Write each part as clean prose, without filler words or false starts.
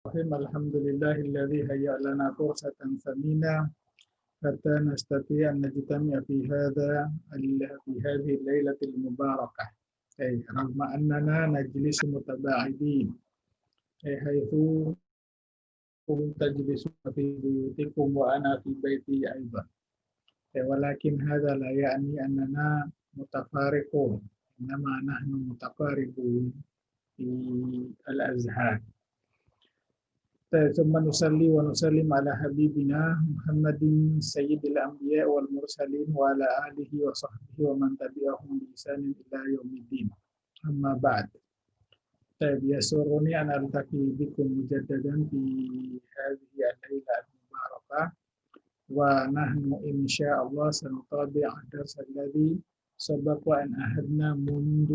Alhamdulillahilladzi hayya lana fursatan thamina hatta nastati' an najtami'a fi hadhihi al-lailatil mubarakah. Ragma annana najlisu mutaba'idin. Haitsu tajlisuna fi buyutikum wa ana fi baiti aidan. Walakin hadha la ya'ni annana mutafariqun. Innama nahnu mutaqaribun fi al-azhan. ثم نصلي ونسلم على حبيبنا محمد سيد الأنبياء والمرسلين وعلى آله وصحبه ومن تبعهم بإحسان إلى يوم الدين. أما بعد. يسرني أن ألتقي بكم مجددا في هذه الليلة المباركة ونحن إن شاء الله سنتابع الدرس الذي سبق أن أخذنا منذ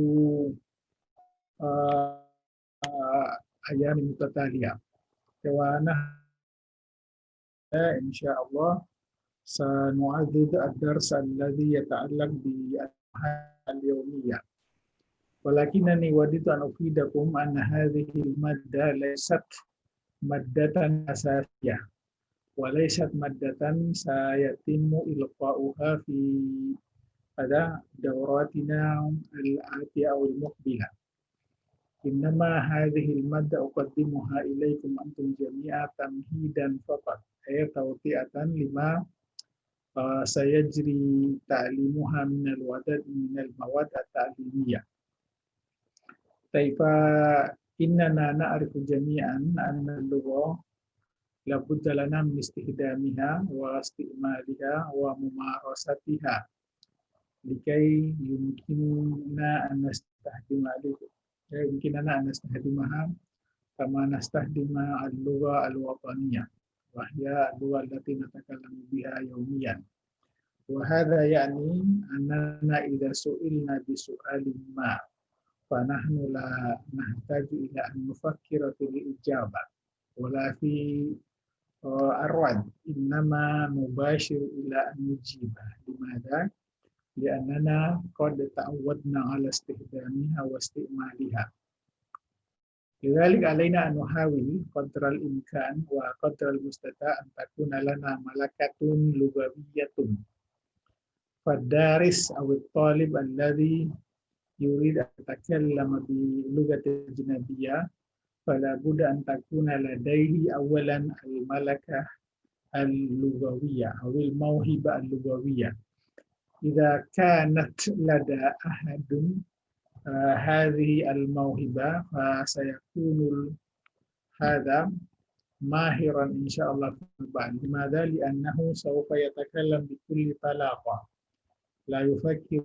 أيام متتالية. إن شاء الله سنعدد الدرس الذي يتعلق بالحياة اليومية. ولكنني وددت أن أفيدكم أن هذه المادة ليست مادة أساسية وليست مادة سيتم إلقاؤها في دوراتنا الآتية أو المقبلة. إنما هذه المادة أقدمها إليكم أنتم جميعا تمهيدا فقط، أي توطئة لما سيجري تعليمها من المواد التعليمية. فإننا نعرف جميعا أن اللغة لابد لنا من استخدامها واستعمالها وممارستها لكي يمكننا أن نستخدمها كما نستخدم اللغة الوطنية وهي اللغة التي نتكلم بها يوميا. وهذا يعني أننا إذا سئلنا بسؤال ما فنحن لا نحتاج إلى أن نفكر في الإجابة ولا في الرد، إنما نباشر إلى أن نجيبه. لماذا؟ لأننا قد تعودنا على استخدامها واستعمالها. لذلك علينا أن نحاول قدر الإمكان وقدر المستطاع أن تكون لنا ملكة لغوية. فالدارس أو الطالب الذي يريد أن يتكلم بلغة أجنبية فلا بد أن تكون لديه أولا الملكة اللغوية أو الموهبة اللغوية. إذا كانت لدى أحد هذه الموهبة فسيكون هذا ماهرا إن شاء الله بعد. لماذا؟ لأنه سوف يتكلم بكل طلاقة، لا يفكر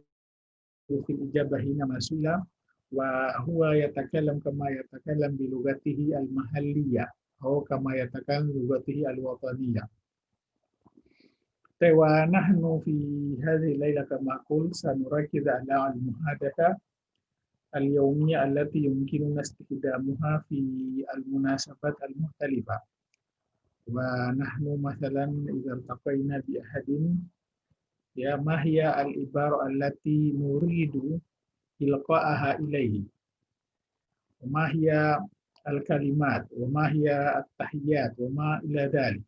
في الإجابة حينما سئل، وهو يتكلم كما يتكلم بلغته المحلية أو كما يتكلم بلغته الوطنية. ونحن في هذه الليلة كما قلت سنركز على المحادثة اليومية التي يمكننا استخدامها في المناسبات المختلفة. ونحن مثلا إذا التقينا بأحد ما هي العبارة التي نريد إلقاءها إليه، وما هي الكلمات، وما هي التحيات، وما إلى ذلك.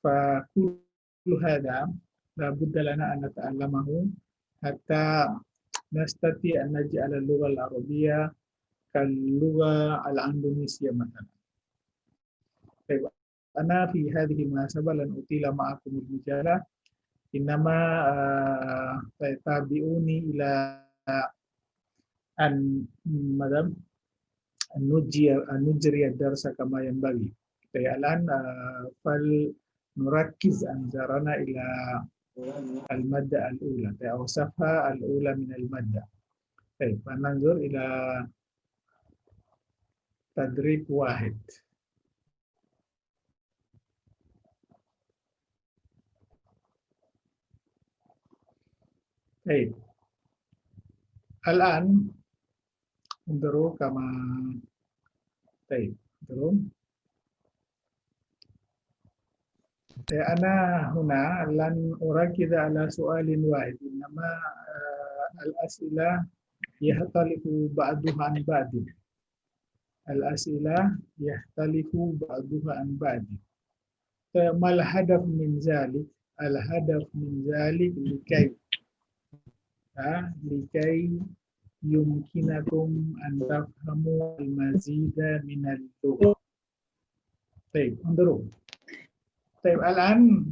فكل هذا لا بد لنا أن نتعلمه حتى نستطيع أن نجعل اللغة العربية كاللغة الأندونيسية مثلا. أنا في هذه المناسبة لن أطيل معكم المجالة، إنما تابعوني إلى أن نجري الدرس كما ينبغي. الآن فلنركز أنظارنا إلى المادة الأولى أو الصفحة الأولى من المادة. فننظر إلى تدريب 1. الآن انظروا كما انظروا. أنا هنا لن أركز على سؤال واحد، إنما الأسئلة يختلف بعضها عن بعض. Al-as'ilah yahtalifu ba'duha an ba'd. Mal hadaf min zalik? Al-hadaf min zalik likai yumkinakum an tafhamu al-mazida min al-lugha. طيب انظروا. طيب الآن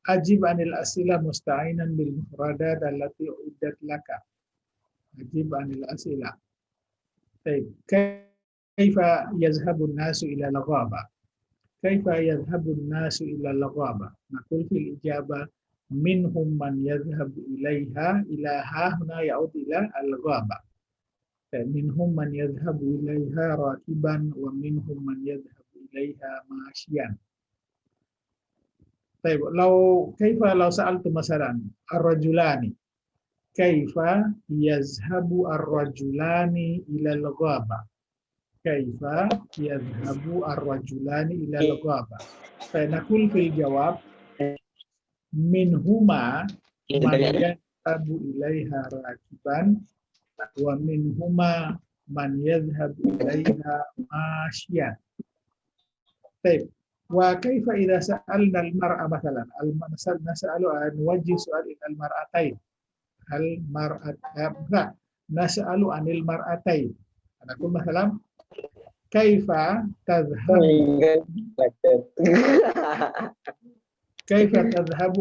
أجب عن الأسئلة مستعينا بالمفردات التي أعدت لك. أجب عن الأسئلة. طيب كيف يذهب الناس إلى الغابة؟ كيف يذهب الناس إلى الغابة؟ نقول في الإجابة منهم من يذهب إليها إلى ها هنا يعود إلى الغابة. منهم من يذهب إليها راكبا ومنهم من يذهب إليها ماشيا. طيب لو سألت مثلا الرجلان كيف يذهب الرجلان إلى الغابة؟ كيف يذهب الرجلان إلى الغابة؟ فنقول في الجواب منهما من يذهب إليها راكبا ومنهما من يذهب إليها ماشيا. طيب وكيف إذا سألنا المرأة مثلا نسأل نوجه سؤال إلى المرأتين لا نسأل عن المرأتين نقول مثلا كيف تذهب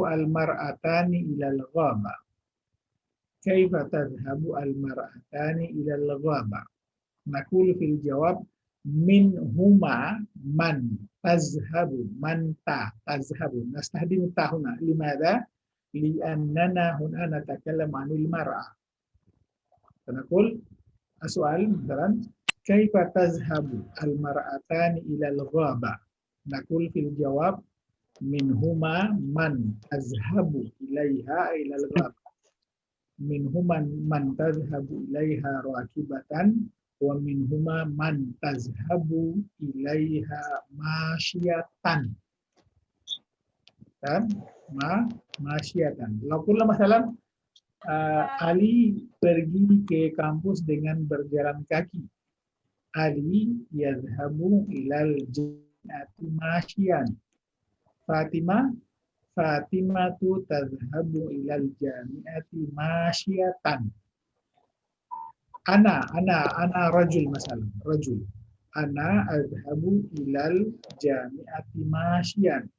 المرأتان إلى الغابة؟ كيف تذهب المرأتان إلى الغابة؟ نقول في الجواب منهما من تذهب تذهب نستخدم تا هنا. لماذا؟ لأننا هنا نتكلم عن المرأة. فنقول السؤال مثلا كيف تذهب المرأتان إلى الغابة؟ نقول في الجواب منهما من تذهب إليها إلى الغابة. منهما من تذهب إليها راكبة ومنهما من تذهب إليها ماشية. Masyiatan. Lakukanlah masalah Ali pergi ke kampus dengan berjalan kaki. Ali yadhhabu ilal jannati masyian. Fatimatu tadhhabu ilal jami'ati masyiatan. Ana rajul masalah. Rajul. Ana adhhabu ilal jami'ati masyian.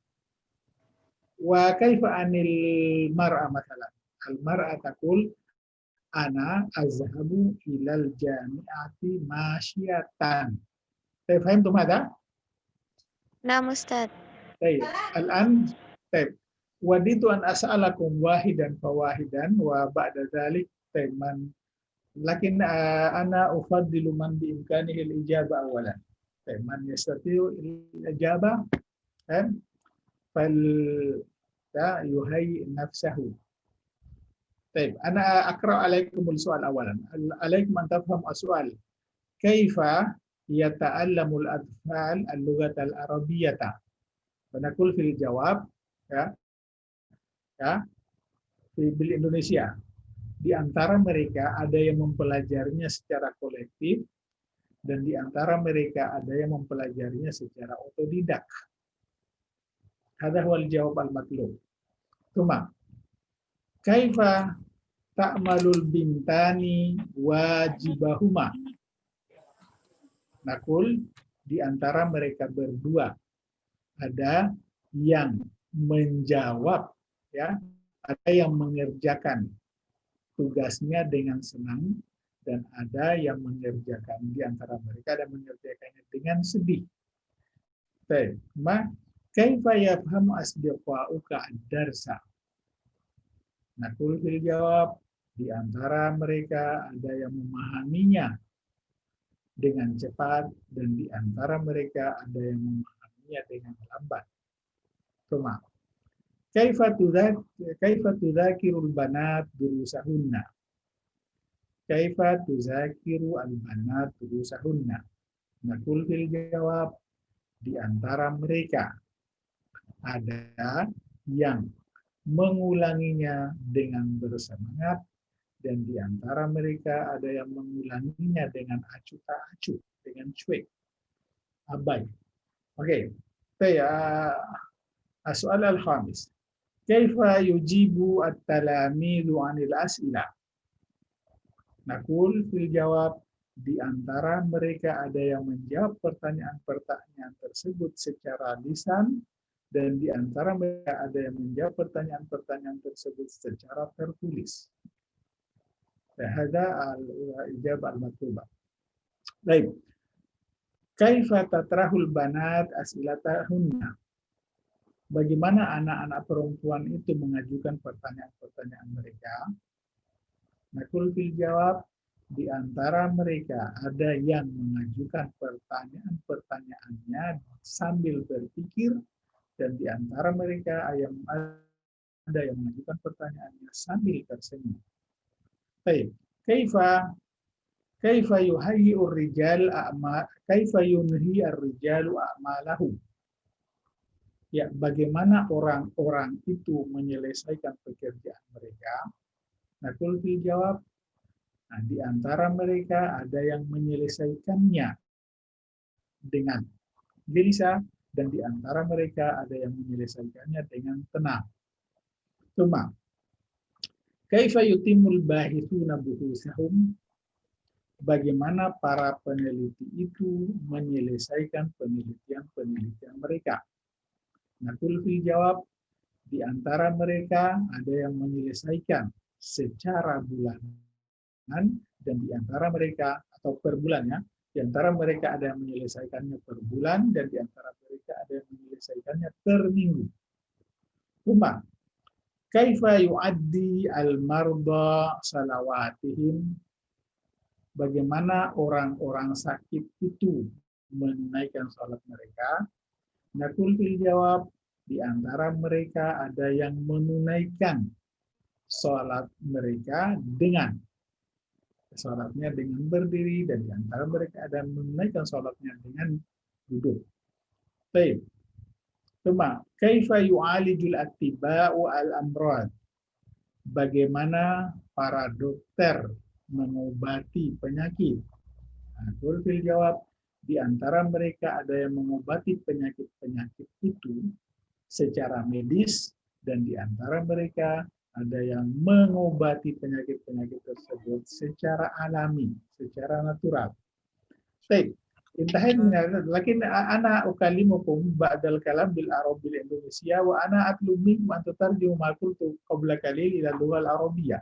Wa kaifa anil mar'a masalah. Al-mar'a taqul ana azhabu ilal jami'ati masyiatan. Fahimtum hada? نعم أستاذ. Baik. Al-an baik. Waditu an as'alakum wahidan fawahidan wa ba'da dzalik man lakin ana ufaddilu man bi imkanihi al-ijaba awalan. Man yastati'u al-ijaba fal yuhayyi nafsahu. طيب أنا أقرأ عليكم السؤال أولا. عليكم أن تفهموا السؤال. كيف يتعلم الأطفال اللغة العربية؟ فنقول في الجواب di Indonesia. Di antara mereka ada yang mempelajarinya secara kolektif dan di antara mereka ada yang mempelajarinya secara otodidak. Hadza huwal jawab al-matlub. Cuma kaifa ta'malul bintani wajibahuma? Nakul di antara mereka berdua ada yang menjawab, ya, ada yang mengerjakan tugasnya dengan senang dan ada yang mengerjakan di antara mereka dan mengerjakannya dengan sedih. Baik, ma kaifa yafhamu asdiqauka ad-darsa? Nakul fil jawab, di antara mereka ada yang memahaminya dengan cepat dan di antara mereka ada yang memahaminya dengan lambat. Cuma kaifa tudzakirul banat durusahunna? Kaifa tuzakiru al-banat durusahunna? Nakul fil jawab, di antara mereka ada yang mengulanginya dengan bersemangat dan di antara mereka ada yang mengulanginya dengan acuh tak acuh, dengan cuek, abai. Oke, ya. Soal al-khamis. Kaifa yujibu at-talamidu 'anil as'ilah? Nakul fil jawab, di antara mereka ada yang menjawab pertanyaan-pertanyaan tersebut secara lisan, dan di antara mereka ada yang menjawab pertanyaan-pertanyaan tersebut secara tertulis. Hadza al-ijabah al-matlubah. Baik. Kaifa tatrahul banat as'ilatahunna? Bagaimana anak-anak perempuan itu mengajukan pertanyaan-pertanyaan mereka? Nakul fil jawab, di antara mereka ada yang mengajukan pertanyaan-pertanyaannya sambil berpikir, dan di antara mereka ada yang mengajukan pertanyaannya sambil tersenyum. Baik, kaifa yuhayyi'ur rijal kaifa yunhi ar-rijalu a'malahum? Ya, bagaimana orang-orang itu menyelesaikan pekerjaan mereka? Nakul fil jawab, nah, di antara mereka ada yang menyelesaikannya dengan gelisah, dan di antara mereka ada yang menyelesaikannya dengan tenang. Cuma, kaifa yutimul bahithuna buhusahum? Bagaimana para peneliti itu menyelesaikan penelitian-penelitian mereka? Nakul fil jawab, di antara mereka ada yang menyelesaikan secara bulanan, dan di antara mereka atau per bulannya, di antara mereka ada yang menyelesaikannya per bulan, dan di antara mereka ada yang menyelesaikannya per minggu. Cuma, kaifa yu'addi al-marda salawatihim? Bagaimana orang-orang sakit itu menunaikan salat mereka? Nakul fil jawab, di antara mereka ada yang menunaikan salat mereka dengan salatnya dengan berdiri, dan di antara mereka ada yang menunaikan salatnya dengan duduk. Baik. Cuma, kaifa yu'alijul attiba'u al-amrad? Bagaimana para dokter mengobati penyakit? Nakul fil jawab, di antara mereka ada yang mengobati penyakit-penyakit itu secara medis, dan di antara mereka ada yang mengobati penyakit-penyakit tersebut secara alami, secara natural. Baik, intahina, lakin ana ukalimukum ba'dal kalam bil arabil Indonesia, wa ana atlu minkum an tutarjimu ma qultu qabla qalil ila lughal arabiyyah.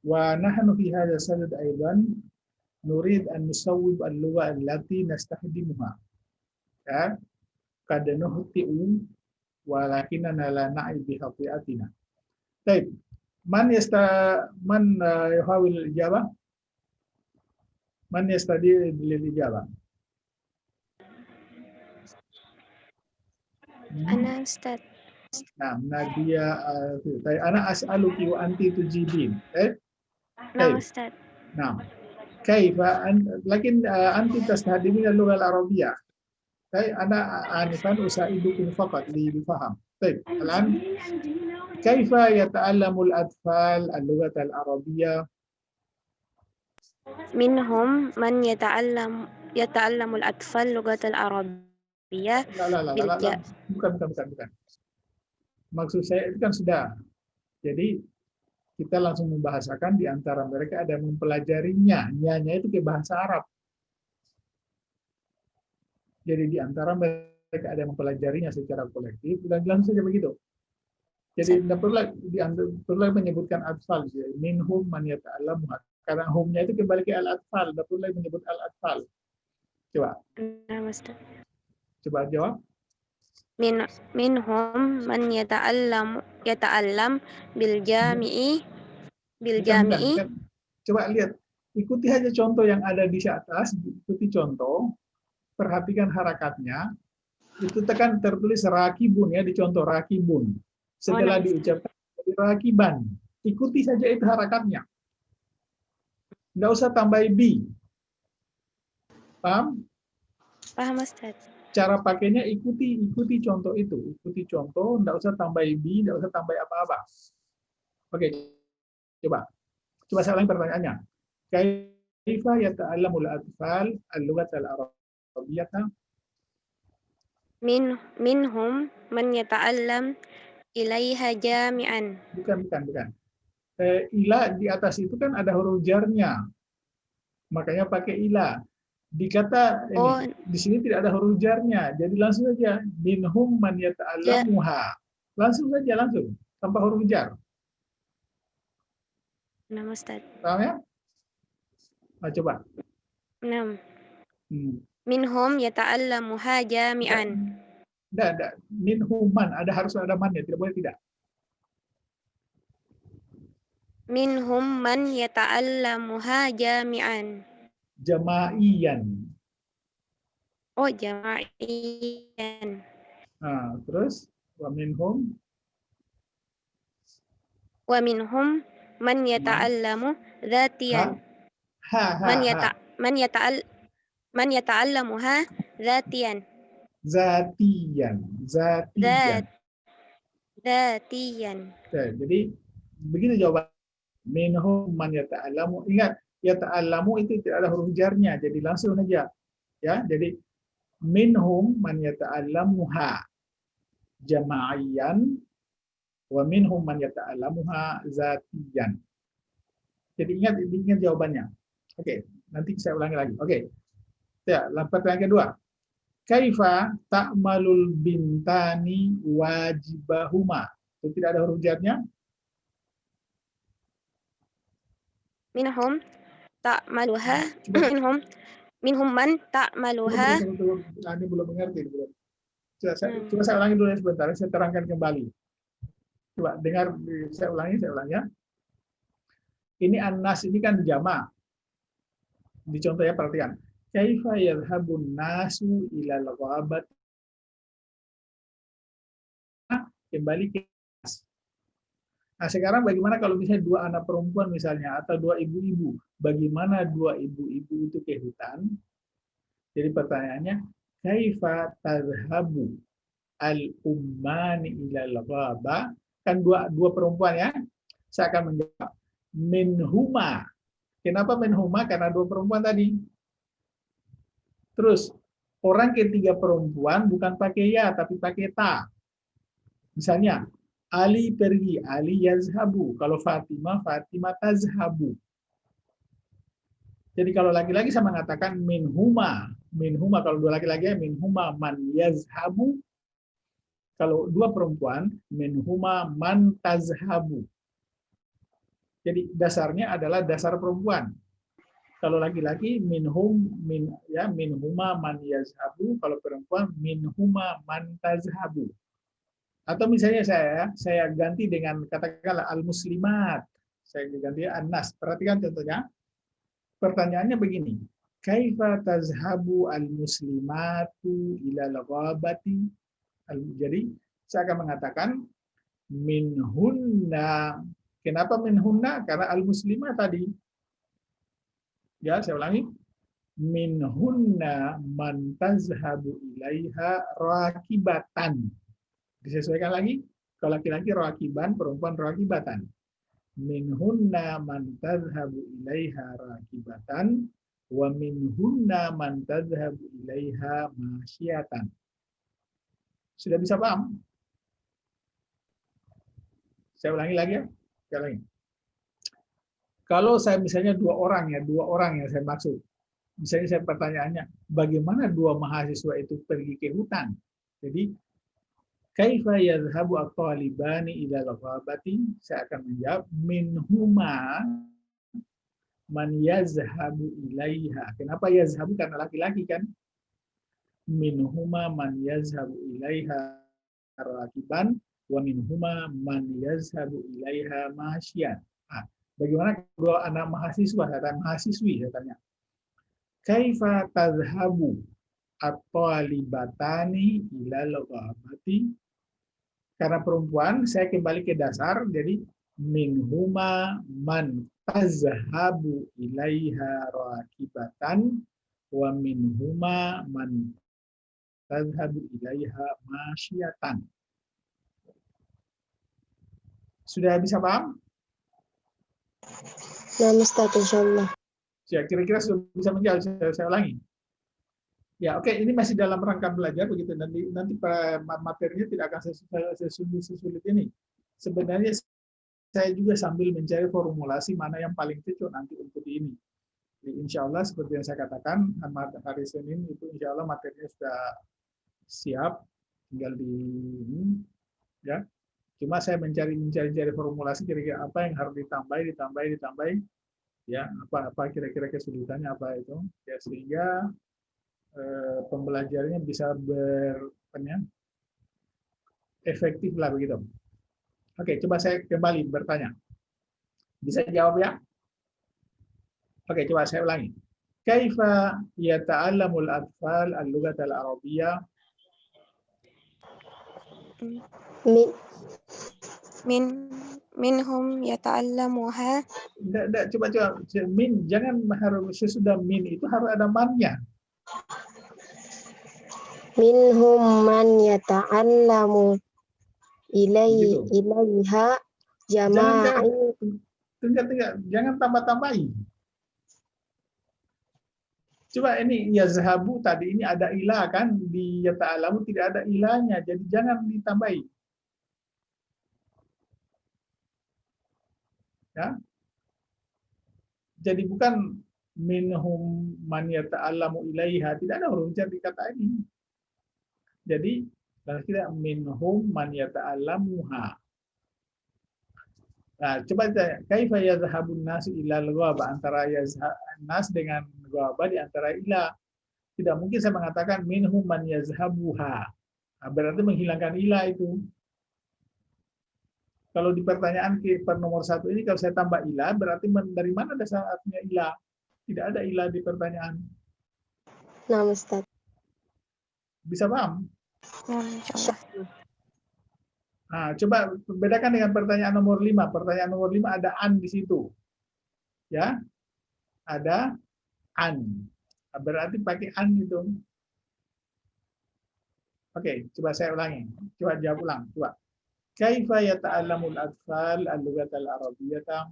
Wa nahnu fi hadha sadad aidan nurid an nusawwib al-lugha allati nastahdimuha. Kad nuhti'u walakinana la na'i bi khati'atina. Baik. Man yuhawil ijabah? Man yastadi bil ijabah? Ana Ustaz. Nah, Nadia, ana as'aluki wa anti tujibin. Nah Ustaz. Nah, kaifa lakin anti tastahdimin al-lugha al-arabiyyah. Ana anifan usaidukum faqat li bifaham. Baik, الآن كيف يتعلم الأطفال اللغة العربية؟ Minhum man yata'allamul atfal lughatal arabiyyah La. Bukan. Maksud saya itu kan sudah. Jadi kita langsung membahasakan, di antara mereka ada yang mempelajarinya. Nya itu ke bahasa Arab. Jadi di antara mereka ada yang mempelajarinya secara kolektif, dan langsung saja begitu. Jadi tidak perlu menyebutkan atfal. Minhum man yata'allam. Karena humnya itu kembali ke al-atfal. Tidak perlu menyebut al-atfal. Coba. Nah Ustaz. Coba jawab. Minhum man yata'allam bil jami'i. Bukan. Coba lihat. Ikuti aja contoh yang ada di atas. Ikuti contoh. Perhatikan harakatnya. Itu tekan tertulis rakibun ya, di contoh rakibun. Setelah diucapkan rakiban. Ikuti saja itu harakatnya. Nggak usah tambah bi. Paham? Paham Ustaz. Cara pakainya ikuti contoh itu. Ikuti contoh, nggak usah tambah bi, nggak usah tambah apa-apa. Oke. Coba saya ulangi pertanyaannya. Kaifa yata'allamul atfal al-lughat al-arabiyyah? minhum man yata'allam ilaiha jami'an. Bukan. Ila di atas itu kan ada huruf jarnya, makanya pakai ila. Dikata Oh, ini di sini tidak ada huruf jarnya, jadi langsung saja minhum man ja, yata'allamuha. Langsung tanpa huruf jar. Nam Ustaz. Paham ya? Nah, coba. Nam. Hmm. Minhum yata'allamuha jami'an. Enggak. Minhuman, harus ada man ya, tidak boleh tidak. Minhum man yata'allamuha jami'an. Jamaiyan. Oh, jama'iyan. Nah, terus wa minhum Wa minhum man man yata'allamu dhatiyan. ha Man yata'allamuha dhatiyan. zatiyan. Dhatiyan. Jadi begitu jawaban. Minhum man yata'allamu. Ingat, yata'allamu itu tidak ada huruf jarnya, jadi langsung aja. Ya, jadi minhum man yata'allamuha jamaiyan wa minhum man yata'allamuha zatiyan. Jadi ingat jawabannya. Oke, nanti saya ulangi lagi. Oke. Ya, pertanyaan kedua. Kaifa ta'malul bintani wajibahuma? Itu tidak ada huruf jarnya. Minhum ta'maluha. Minhum man ta'maluha. Tunggu. Ini belum mengerti. Coba saya ulangi dulu sebentar. Saya terangkan kembali. Coba dengar, saya ulangi ya. Ini An-Nas ini kan jama'. Di contohnya perhatian. Kaifa yadhhabun nasu ilal ghabat? Kembali ke nas. Nah, sekarang bagaimana kalau misalnya dua anak perempuan misalnya atau dua ibu-ibu? Bagaimana dua ibu-ibu itu ke hutan? Jadi pertanyaannya, kaifa tadhhabu al-ummani ilal ghaba? Kan dua perempuan ya. Saya akan menjawab minhuma. Kenapa minhuma? Karena dua perempuan tadi. Terus orang ketiga perempuan bukan pakai ya tapi pakai ta. Misalnya Ali pergi, Ali yazhabu. Kalau Fatimah, Fatimah tazhabu. Jadi kalau laki-laki saya mengatakan minhuma. Minhuma kalau dua laki-laki minhuma man yazhabu. Kalau dua perempuan minhuma man tazhabu. Jadi dasarnya adalah dasar perempuan. Kalau laki-laki minhuma man yazhabu, kalau perempuan minhuma man tazhabu. Atau misalnya saya ganti dengan katakanlah al-muslimat. Saya ganti an-nas. Perhatikan contohnya. Pertanyaannya begini. Kaifa tazhabu al-muslimatu ilal ghabati? Jadi saya akan mengatakan minhunna. Kenapa minhunna? Karena al-muslimah tadi. Ya, saya ulangi. Minhunna man tazhabu ilaiha rakibatan. Disesuaikan lagi. Kalau laki-laki rakiban, perempuan rakibatan. Minhunna man tazhabu ilaiha rakibatan wa minhunna man tazhabu ilaiha masyatan. Sudah bisa paham? Saya ulangi lagi ya. Saya ulangi. Kalau saya misalnya dua orang yang saya maksud. Misalnya saya pertanyaannya, bagaimana dua mahasiswa itu pergi ke hutan? Jadi, kaifa yadhhabu at-talibani ila al-ghabati? Saya akan menjawab minhuma man yazhabu ilaiha. Kenapa yazhabu? Karena laki-laki kan. Minhuma man yazhabu ilaiha rakiban wa minhuma man yazhabu ilaiha masyian. Bagaimana dua anak mahasiswa, mahasiswi, saya tanya. Kaifa tazhabu at-talibatani ilal ghabati? Karena perempuan, saya kembali ke dasar, jadi minhuma man tazhabu ilaiha rakibatan wa minhuma man tazhabu ilaiha masyatan. Sudah bisa paham? Nah, Ustaz, insyaallah. Ya, kira-kira sudah bisa menjawab. Saya ulangi. Ya, oke, ini masih dalam rangka belajar begitu. Nanti materinya tidak akan sesulit ini. Sebenarnya saya juga sambil mencari formulasi mana yang paling cocok nanti untuk ini. Jadi, insya Allah seperti yang saya katakan, hari Senin itu insya Allah materinya sudah siap, tinggal di ini, ya. Cuma saya mencari formulasi kira-kira apa yang harus ditambahi, ya, apa kira-kira kesulitannya apa itu, ya, sehingga pembelajarannya bisa efektif lah begitu. Oke, coba saya kembali bertanya. Bisa jawab ya? Oke, coba saya ulangi. Kaifa yata'allamul atfal al-lughat al-arabiyyah? minhum yata'allamuha. Enggak, coba. Min, jangan harus sesudah min itu harus ada mannya. Minhum man yata'allamu ilaiha jama'in. Jangan tambah-tambahin. Coba ini yazhabu tadi ini ada ilah kan, di yata'allamu tidak ada ilahnya, jadi jangan ditambahi. Ya. Jadi bukan minhum man yata'allamu ilaiha, tidak ada huruf jar di kata ini. Jadi tidak minhum man yata'allamuha. Nah, coba tanya, kaifa yazhabun nas ila al-ghaba, antara nas dengan ghaba di antara ila. Tidak mungkin saya mengatakan minhum man yazhabuha. Nah, berarti menghilangkan ila itu. Kalau di pertanyaan per nomor 1 ini kalau saya tambah ila, berarti dari mana dasar artinya ila? Tidak ada ila di pertanyaan. Nah, Ustaz. Bisa paham? Ya, insyaallah. Nah, coba bedakan dengan pertanyaan nomor 5. Pertanyaan nomor 5 ada an di situ. Ya. Ada an. Berarti pakai an itu. Oke, coba saya ulangi. Coba jawab ulang. Coba. Kaifa yata'allamul atfal al-lughat al-arabiyyah?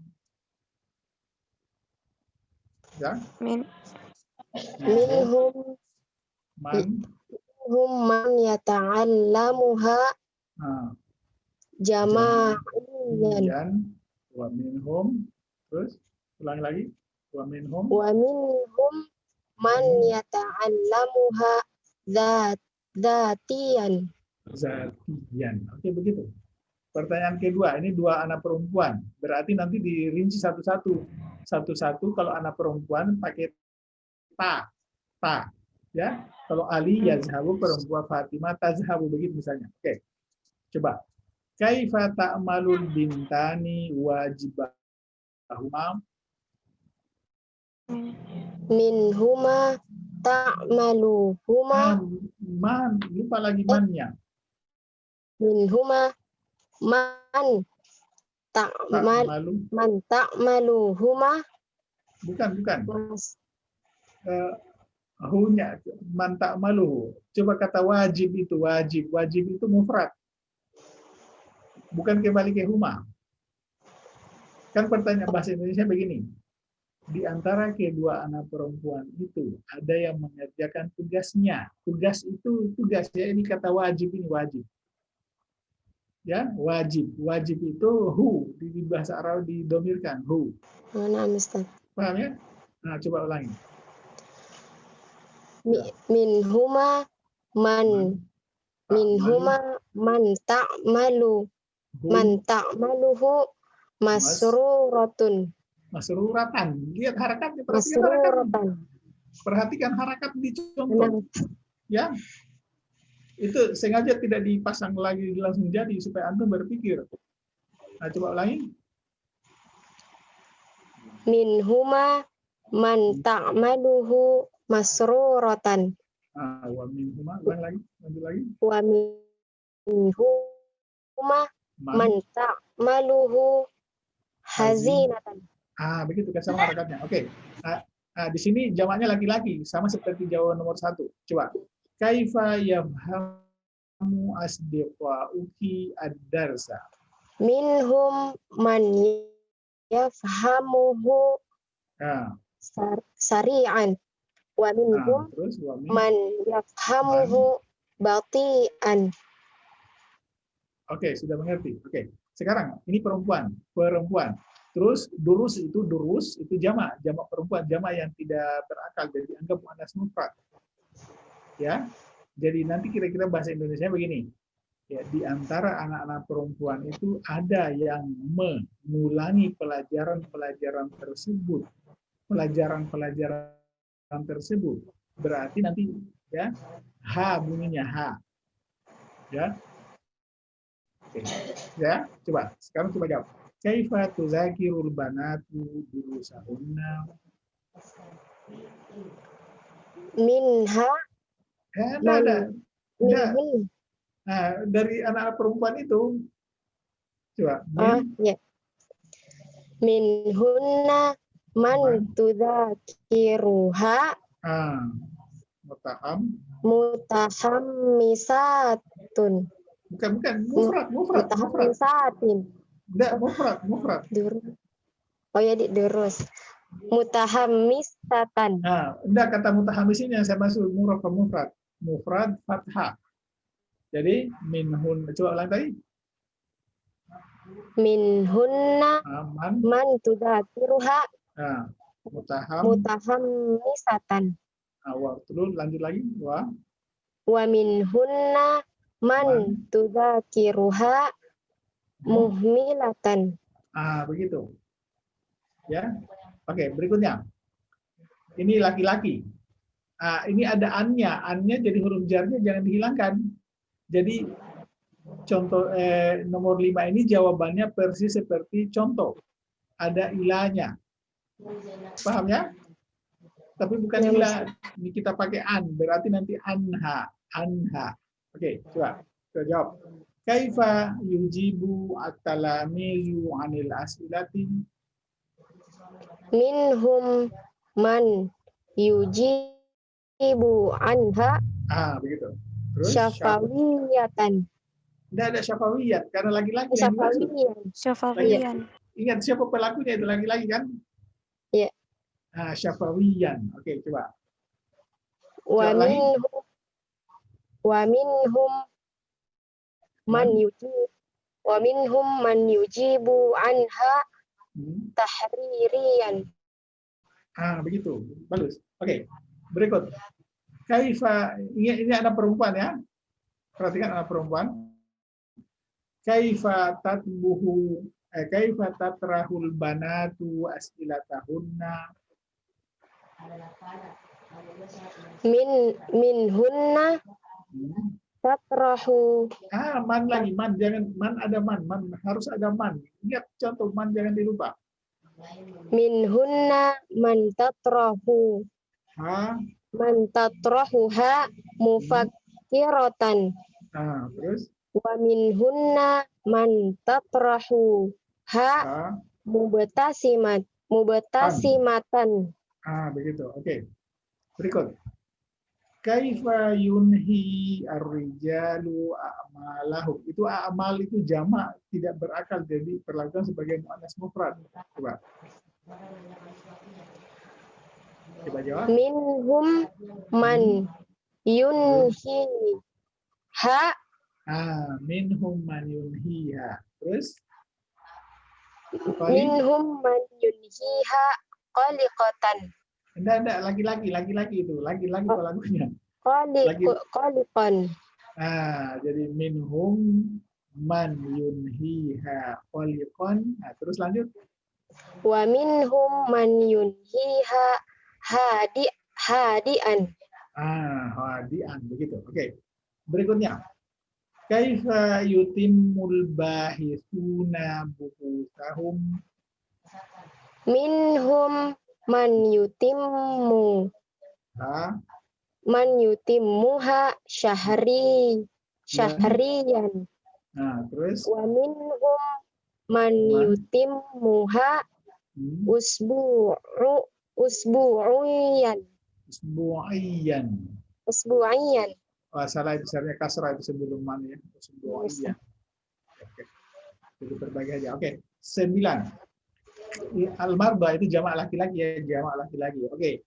Ya. Minhum man yata'allamuha jama'an. Wa minhum, terus ulang lagi. Wa minhum man yata'allamuha zatiyan. Oke, begitu. Pertanyaan kedua, ini 2 anak perempuan. Berarti nanti dirinci satu-satu. Satu-satu kalau anak perempuan pakai ta. Ya. Kalau Ali yazhabu, perempuan Fatimah tazhabu, begitu misalnya. Oke. Coba. Kaifa ta'malul bintani wajibahuma? Minhuma ta'maluhuma. Lupa lagi mannya. Minhuma man ta'maluhuma. Bukan. Hunya man ta'maluhu. Coba kata wajib itu mufrad. Bukan kembali ke huma. Kan pertanyaan bahasa Indonesia begini. Di antara kedua anak perempuan itu ada yang mengerjakan tugasnya. Tugas ya, ini kata wajib ini wajib. Ya, wajib itu hu, di bahasa Arab didomirkan hu. Nah, Ustaz. Paham ya? Nah, coba ulangi. Minhuma man ta'maluhu masruratan. Lihat harakatnya, perhatikan harakat di contoh. Ya. Itu sengaja tidak dipasang lagi langsung jadi supaya Anda berpikir. Nah, coba ulangi. Minhuma man ta'maluhu masruratan. Wa minhuma, ulang lagi, lanjut lagi. Wa minhuma man ta'maluhu hazinatan. Begitu kan sama harakatnya. Oke. Di sini jawabannya laki-laki, sama seperti jawaban nomor 1. Coba. Kaifa yafhamu asdiqauki ad-darsa? Minhum man yafhamuhu Nah, sari'an wa minhum terus man yafhamuhu bati'an. Oke, sudah mengerti. Oke. Sekarang ini perempuan. Terus durus itu jamak perempuan, jamak yang tidak berakal, jadi anggap muannas mufrad. Ya. Jadi nanti kira-kira bahasa Indonesia begini. Ya, di antara anak-anak perempuan itu ada yang mengulangi pelajaran-pelajaran tersebut. Pelajaran-pelajaran tersebut. Berarti nanti ya ha bunyinya ha. Ya. Oke. Ya, coba. Sekarang coba jawab. Kaifa tuzakirul banatu durusahunna? Minha Enggak. minhun. Nah, dari anak-anak perempuan itu coba Ya. Minhunna man tudzakiruha mutahammisatun. Bukan mufrad. Mutahammisatin. Enggak, mufrad. Oh ya, durus. Mutahammisatan. Nah, enggak, kata mutahammis ini yang saya maksud mufrad. Mufrad fathah. Jadi minhun, coba ulang tadi. Minhunna man tudzakiruha mutahammisatan. Terus lanjut lagi. Wa minhunna man tudzakiruha muhmilatan. Begitu. Ya. Oke, berikutnya. Ini laki-laki. Ini ada annya. Annya jadi huruf jarnya jangan dihilangkan. Jadi contoh nomor 5 ini jawabannya persis seperti contoh. Ada ilahnya. Paham ya? Tapi bukan ilah. Ini kita pakai an. Berarti nanti anha. Oke, coba. Kita jawab. Kaifa yujibu at-talamizu 'anil as'ilati? Minhum man yujibu anha Begitu. Terus syafawiyatan. Tidak ada syafawiyat karena lagi-lagi Syafawiyan. Ingat siapa pelakunya, itu lagi-lagi kan? Iya. Syafawiyan. Oke, coba. Wa minhum man yujibu anha tahririyan. Begitu. Bagus. Oke. Berikut. Kaifa, ini anak perempuan ya. Perhatikan anak perempuan. Kaifa tatrahul banatu as'ilatahunna? Minhunna tatrahu. Man lagi, jangan ada man harus ada man. Ingat contoh man, jangan dilupa. Minhunna man tatrahu. Man tatrahuha mufakkiratan. Terus Wa minhunna man tatrahuha mubtasimatan. Begitu. Oke. Berikut. Kaifa yunhi ar-rijalu a'malahum. Itu a'mal itu jamak, tidak berakal, jadi perlakukan sebagai muannas mufrad. Coba. Coba jawab. Minhum man yunhi minhum man yunhiha. Terus? Minhum man yunhiha qaliqatan. Enggak, lagi-lagi itu. Lagi-lagi pelakunya. Qaliqan. Jadi minhum man yunhiha qaliqan. Terus lanjut. Wa minhum man yunhiha hadian. Hadian, begitu. Oke. Berikutnya. Kaifa yutimmul bahithuna buhutahum? Minhum man yutimmuha syahriyan. Terus? Wa minhum man yutimmuha usbu'yan. Salah, itu sebenarnya kasrah itu sebelum man ya. Usbu'yan. Oke. Jadi berbagi aja. Oke. 9. Al-marda itu jamak laki-laki ya, jamak laki-laki. Oke.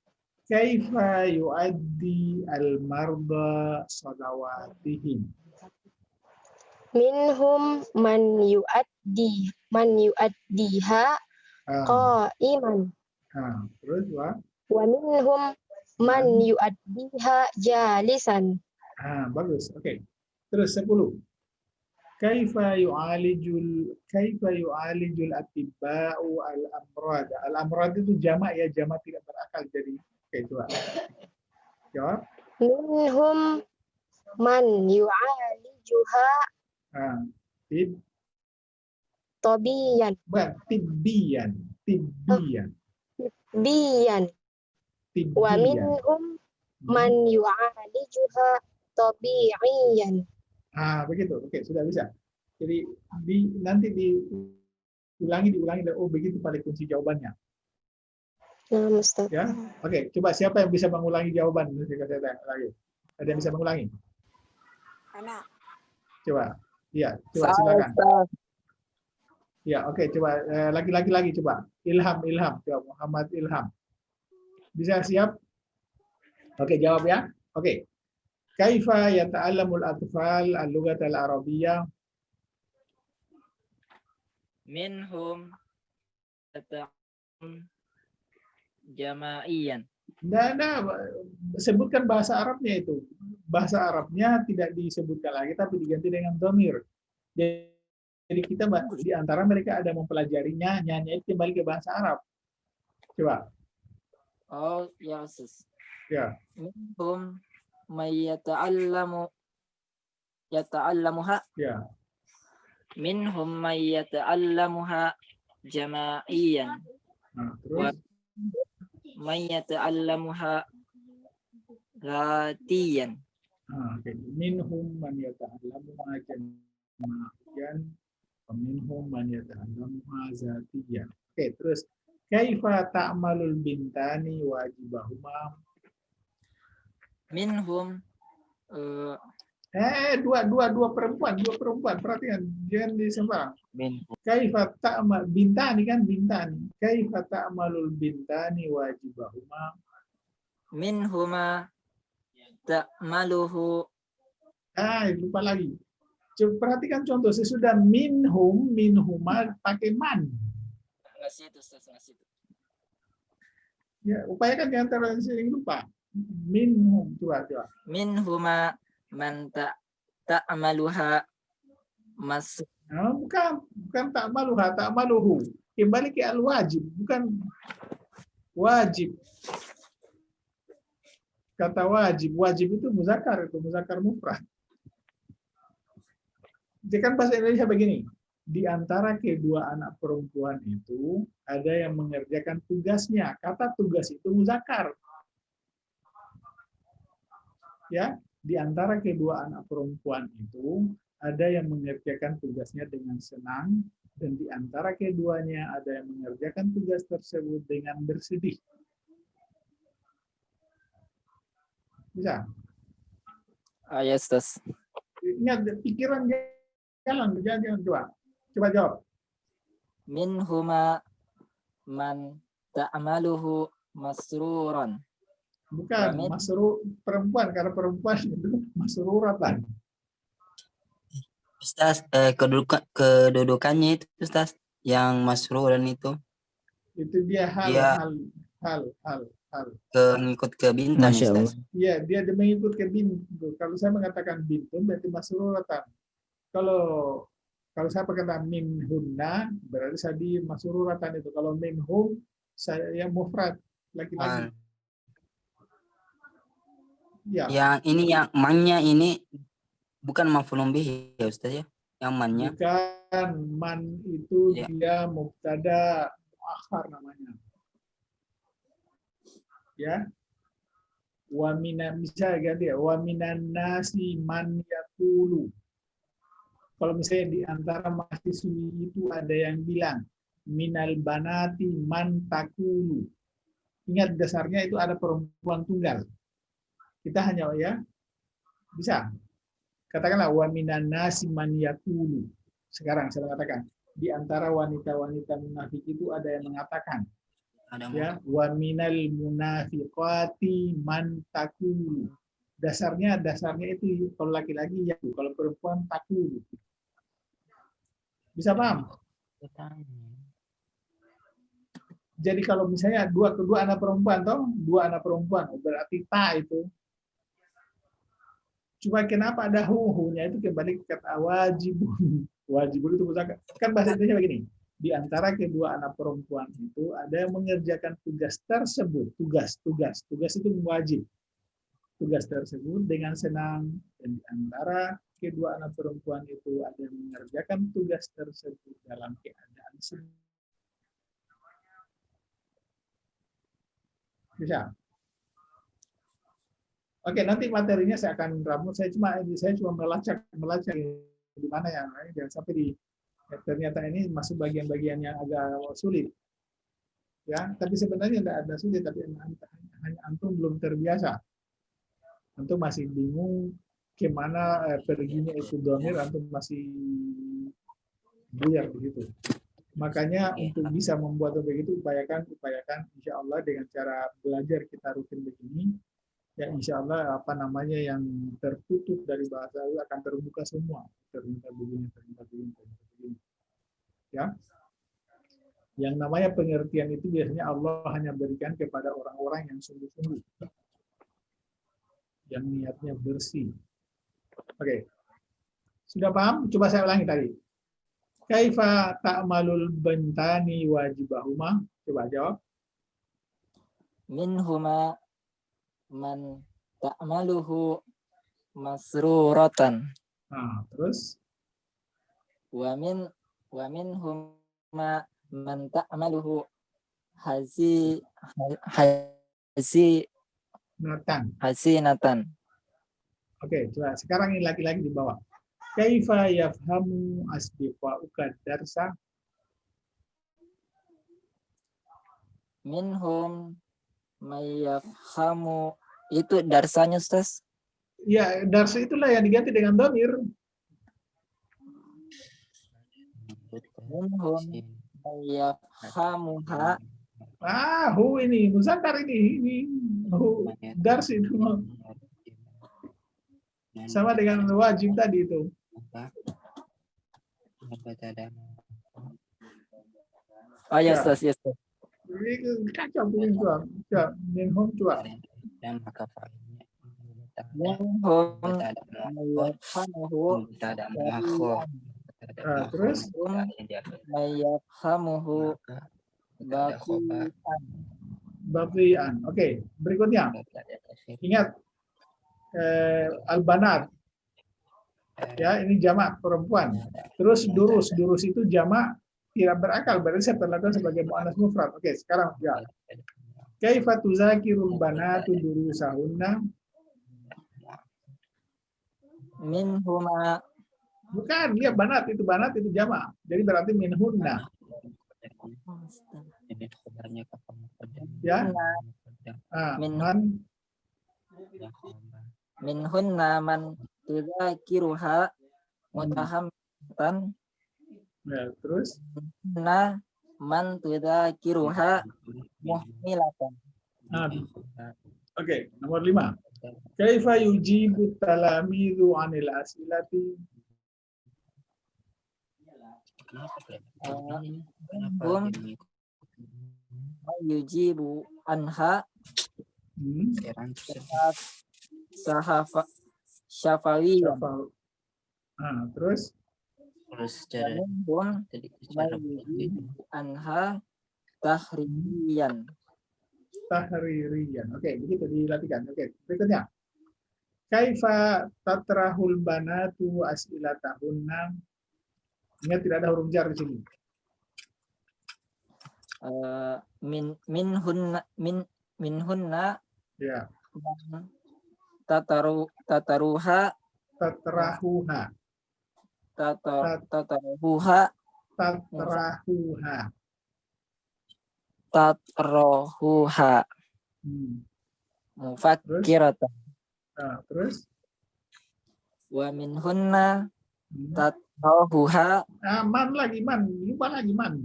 Kaifa yuaddi al-marda salawatihim. Minhum man yuaddiha qa'iman Terus wa minhum man yuaddiha jalisan. bagus. Oke. Terus 10. Kaifa yu'alijul atibba'u al-amrad. Al-amrad itu jamak ya, jamak tidak berakal jadi. Oke, coba. Jawab. Minhum man yu'alijuha Tib tabiyan tibbiyan. biyan wa Tibbiyan. minhum man yu'alijuha tabi'iyan. Begitu. Oke, sudah bisa. Jadi nanti diulangi dan begitu pada kunci jawabannya. Nah, Ustaz. Ya. Oke, coba siapa yang bisa mengulangi jawaban? Lagi. Ada yang bisa mengulangi? Anak. Coba. Iya, coba silakan. Ya, oke, coba lagi coba. Ilham, coba Muhammad Ilham. Bisa siap? Oke, jawab ya. Oke. Kaifa yata'allamul atfal al-lughat al-arabiyyah? Minhum jama'iyan. Nah, sebutkan bahasa Arabnya itu. Bahasa Arabnya tidak disebutkan lagi, tapi diganti dengan dhamir. Jadi kita di antara mereka ada mempelajarinya, nyanyi itu kembali ke bahasa Arab. Coba. Oh, ya, Ustaz. Ya. Minhum may yata'allamuha. Ya. Minhum may yata'allamuha jama'iyan. Terus May yata'allamuha ghatiyan. Okay. Minhum man yata'allamuha jama'iyan wa minhum man yata'allamuha zatiyan. Oke, terus kaifa ta'malul bintani wajibahuma? Minhum dua perempuan, perhatikan, jangan disembarang. minhum Kaifa ta'mal bintani kan bintani. Kaifa ta'malul bintani wajibahuma? minhuma ta'maluhu. Lupa lagi. Coba perhatikan contoh sesudah minhuma pakai man. Ngasih itu, Ustaz, ngasih itu. Ya, upayakan jangan terlalu sering lupa. Minhum, coba. Minhuma man ta'maluha mas. Bukan ta'maluhu. Kembali ke al-wajib, bukan wajib. Kata wajib itu muzakkar mufrad. Jadi kan bahasa Indonesia begini, di antara kedua anak perempuan itu ada yang mengerjakan tugasnya. Kata tugas itu muzakkar. Ya, di antara kedua anak perempuan itu ada yang mengerjakan tugasnya dengan senang, dan di antara keduanya ada yang mengerjakan tugas tersebut dengan bersedih. Bisa? Ya, Ustaz. Ingat, pikiran jangan coba jawab. Minhuma man ta'maluhu masruran. Bukan, perempuan, karena perempuan itu masruratan. Ustaz, kedudukannya itu Ustaz, yang masruran itu. Itu dia hal. Mengikut ke bintang, Masya Allah. Ustaz. Iya, dia mengikut ke bintu. Kalau saya mengatakan bintu berarti masruratan. Kalau saya berkata minhunna berarti saya di masruratan itu. Kalau minhum saya yang mufrad laki-laki. Ya. Yang ini yang mannya ini bukan maf'ulun bihi ya Ustaz ya. Yang mannya. Bukan, man itu Ya. dia mubtada muakhar namanya. Ya. Wa minan bisa ganti ya. Wa minan nasi man yaqulu. Kalau misalnya di antara mahasiswi itu ada yang bilang minal banati man taqulu. Ingat dasarnya itu ada perempuan tunggal. Kita hanya ya bisa. Katakanlah wa minan nasi man yaqulu. Sekarang saya katakan di antara wanita-wanita munafik itu ada yang mengatakan, Ada ya, wa minal munafiqati man taqulu. Dasarnya itu kalau laki-laki ya, kalau perempuan taqulu. Bisa paham? Jadi kalau misalnya dua anak perempuan dua anak perempuan berarti ta itu. Cuma kenapa ada hu-nya itu kembali ke kata wajibun. Wajibun itu kan bahasa Indonesia begini. Di antara kedua anak perempuan itu ada yang mengerjakan tugas tersebut, tugas itu wajib. Tugas tersebut dengan senang, dan di antara kedua anak perempuan itu ada yang mengerjakan tugas tersebut dalam keadaan senang. Bisa. Oke, nanti materinya saya akan ramu. Saya cuma melacak di mana yang lain, jangan sampai di ternyata ini masuk bagian-bagian yang agak sulit. Ya, tapi sebenarnya tidak ada sulit, tapi hanya antum belum terbiasa. Antum masih bingung kemana perginya itu domir, antum masih buyar begitu. Makanya untuk bisa membuat begitu, upayakan insya Allah dengan cara belajar kita rutin begini, ya insya Allah yang tertutup dari bahasa Allah akan terbuka semua. Ternyata begini. Ya. Yang namanya pengertian itu biasanya Allah hanya berikan kepada orang-orang yang sungguh-sungguh, yang niatnya bersih. Oke. Sudah paham? Coba saya ulangi tadi. Kaifa ta'malul bentani wajibahuma? Coba jawab. Minhuma man ta'maluhu masruratan. Nah, terus Wa minhuma man ta'maluhu hasinatan. Oke, coba sekarang ini laki-laki di bawah. Kaifa yafhamu asdiqauka darsa? Minhum mayafhamu, itu darsanya Ustaz. Ya, darsa itulah yang diganti dengan dhamir. Minhum mayafhamuha. Hu ini muzakkar ini hu dars itu sama dengan wajib tadi itu. Oh ya Ustaz, ya Ustaz. Ini kacau ini tuh. Ya, minhum tua. Dan maka fa'ilnya Minhum mayafhamuhu Terus mayafhamuhu baqian. Oke, berikutnya. Ingat al-banat. Ya, ini jamak perempuan. Terus durus itu jamak tidak berakal, berarti saya perlakukan sebagai muannas mufrad. Oke, sekarang ya. Kaifa tuzakirul banatu durusahunna? Minhuma. Bukan, dia banat itu jamak. Jadi berarti minhunna. Ini khabarnya kapan muqaddam. Ya. Minhunna man tudzakiruha mutahammatan. Ya, terus Man tudzakiruha muhmilatan. Oke, nomor 5. Kaifa yujibu talamidu 'anil asilati? Yujibu anha syafawiyan. Terus secara anha tahririyan. Oke, begitu dilatihkan. Oke, berikutnya. Kaifa tatrahul banatu as'ilatahunna? Ingat tidak ada huruf jar di sini. Minhunna Ya. tatrahuha mufakkiratan. Terus Wa minhunna tatrahuha Man lagi, man. Lupa lagi, man.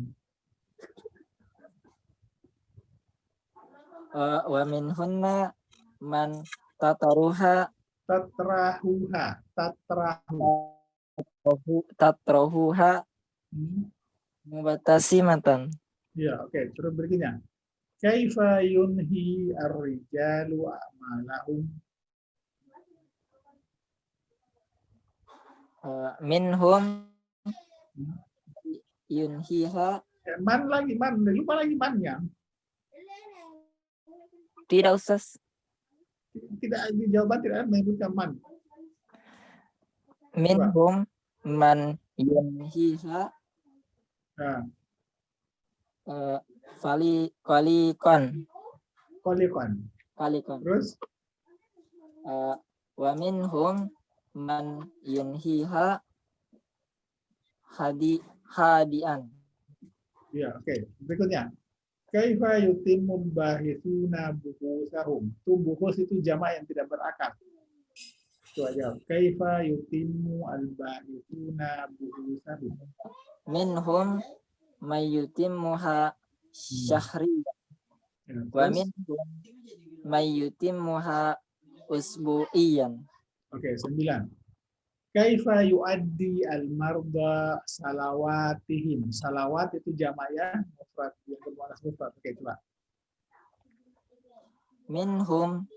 wa minhunna man tataruha Tatrahuha. tatrahuha Hmm. mubatasimatan. Ya, oke. Terus berikutnya. Kaifa yunhi ar-rijalu a'malahum. Minhum yunhiha, Man lagi, man. Lupa lagi mannya. tidak Ustaz. Tidak di jawaban tidak ada menyebutkan man. Minhum man yunhiha Nah, kalikon. kolikon. Terus Wa minhum man yunhiha hadian. ya, oke. Berikutnya. Kaifa yutimul bahithuna buhusahum. Itu buhus itu jamak yang tidak berakar. Itu aja. Kaifa yutimmu al-bahithuna buhusahum. Minhum mayyutimmuha syahriyan. Ya, Wa terus, minhum mayyutimmuha usbu'iyan. oke, 9. Kaifa yuaddi al-marda salawatihim. Salawat itu jamak ya, mufrad yang bermuannas mufrad. Oke, coba. Minhum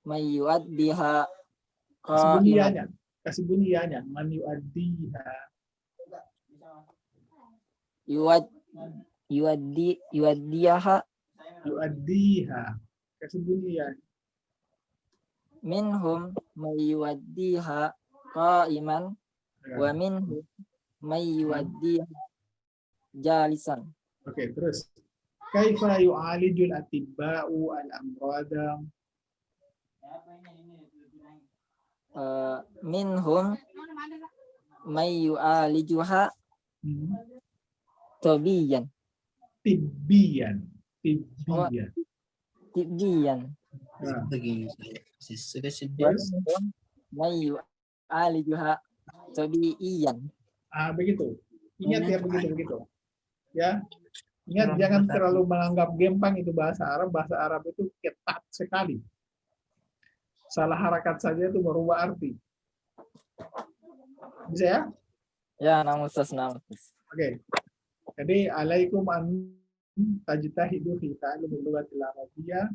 mayyuaddiha Kasih qa'iman. bunyiannya. Kasih bunyiannya. Man yuaddiha. Yuaddiyaha. Yuaddiha. Kasih bunyian. Minhum mayyuaddiha qa'iman wa minhum mayyuaddiha jalisan. Oke, terus. Kaifa yu'alijul atibba'u al-amrada. Minhum mayyu'alijuha tabiyan. Tibbiyan. Tibbiyan. Tibiyan. Nah, Begini saya. Sudah Wa minhum mayyu'alijuha tabiyan. begitu. Ingat ya begitu. Ya. Ingat jangan terlalu menganggap gampang itu bahasa Arab. Bahasa Arab itu ketat sekali. Salah harakat saja itu merubah arti. Bisa ya? Ya, namun Ustaz. Oke. Jadi alaikum an tajtahidu fi ta'allumil lughatil arabiyyah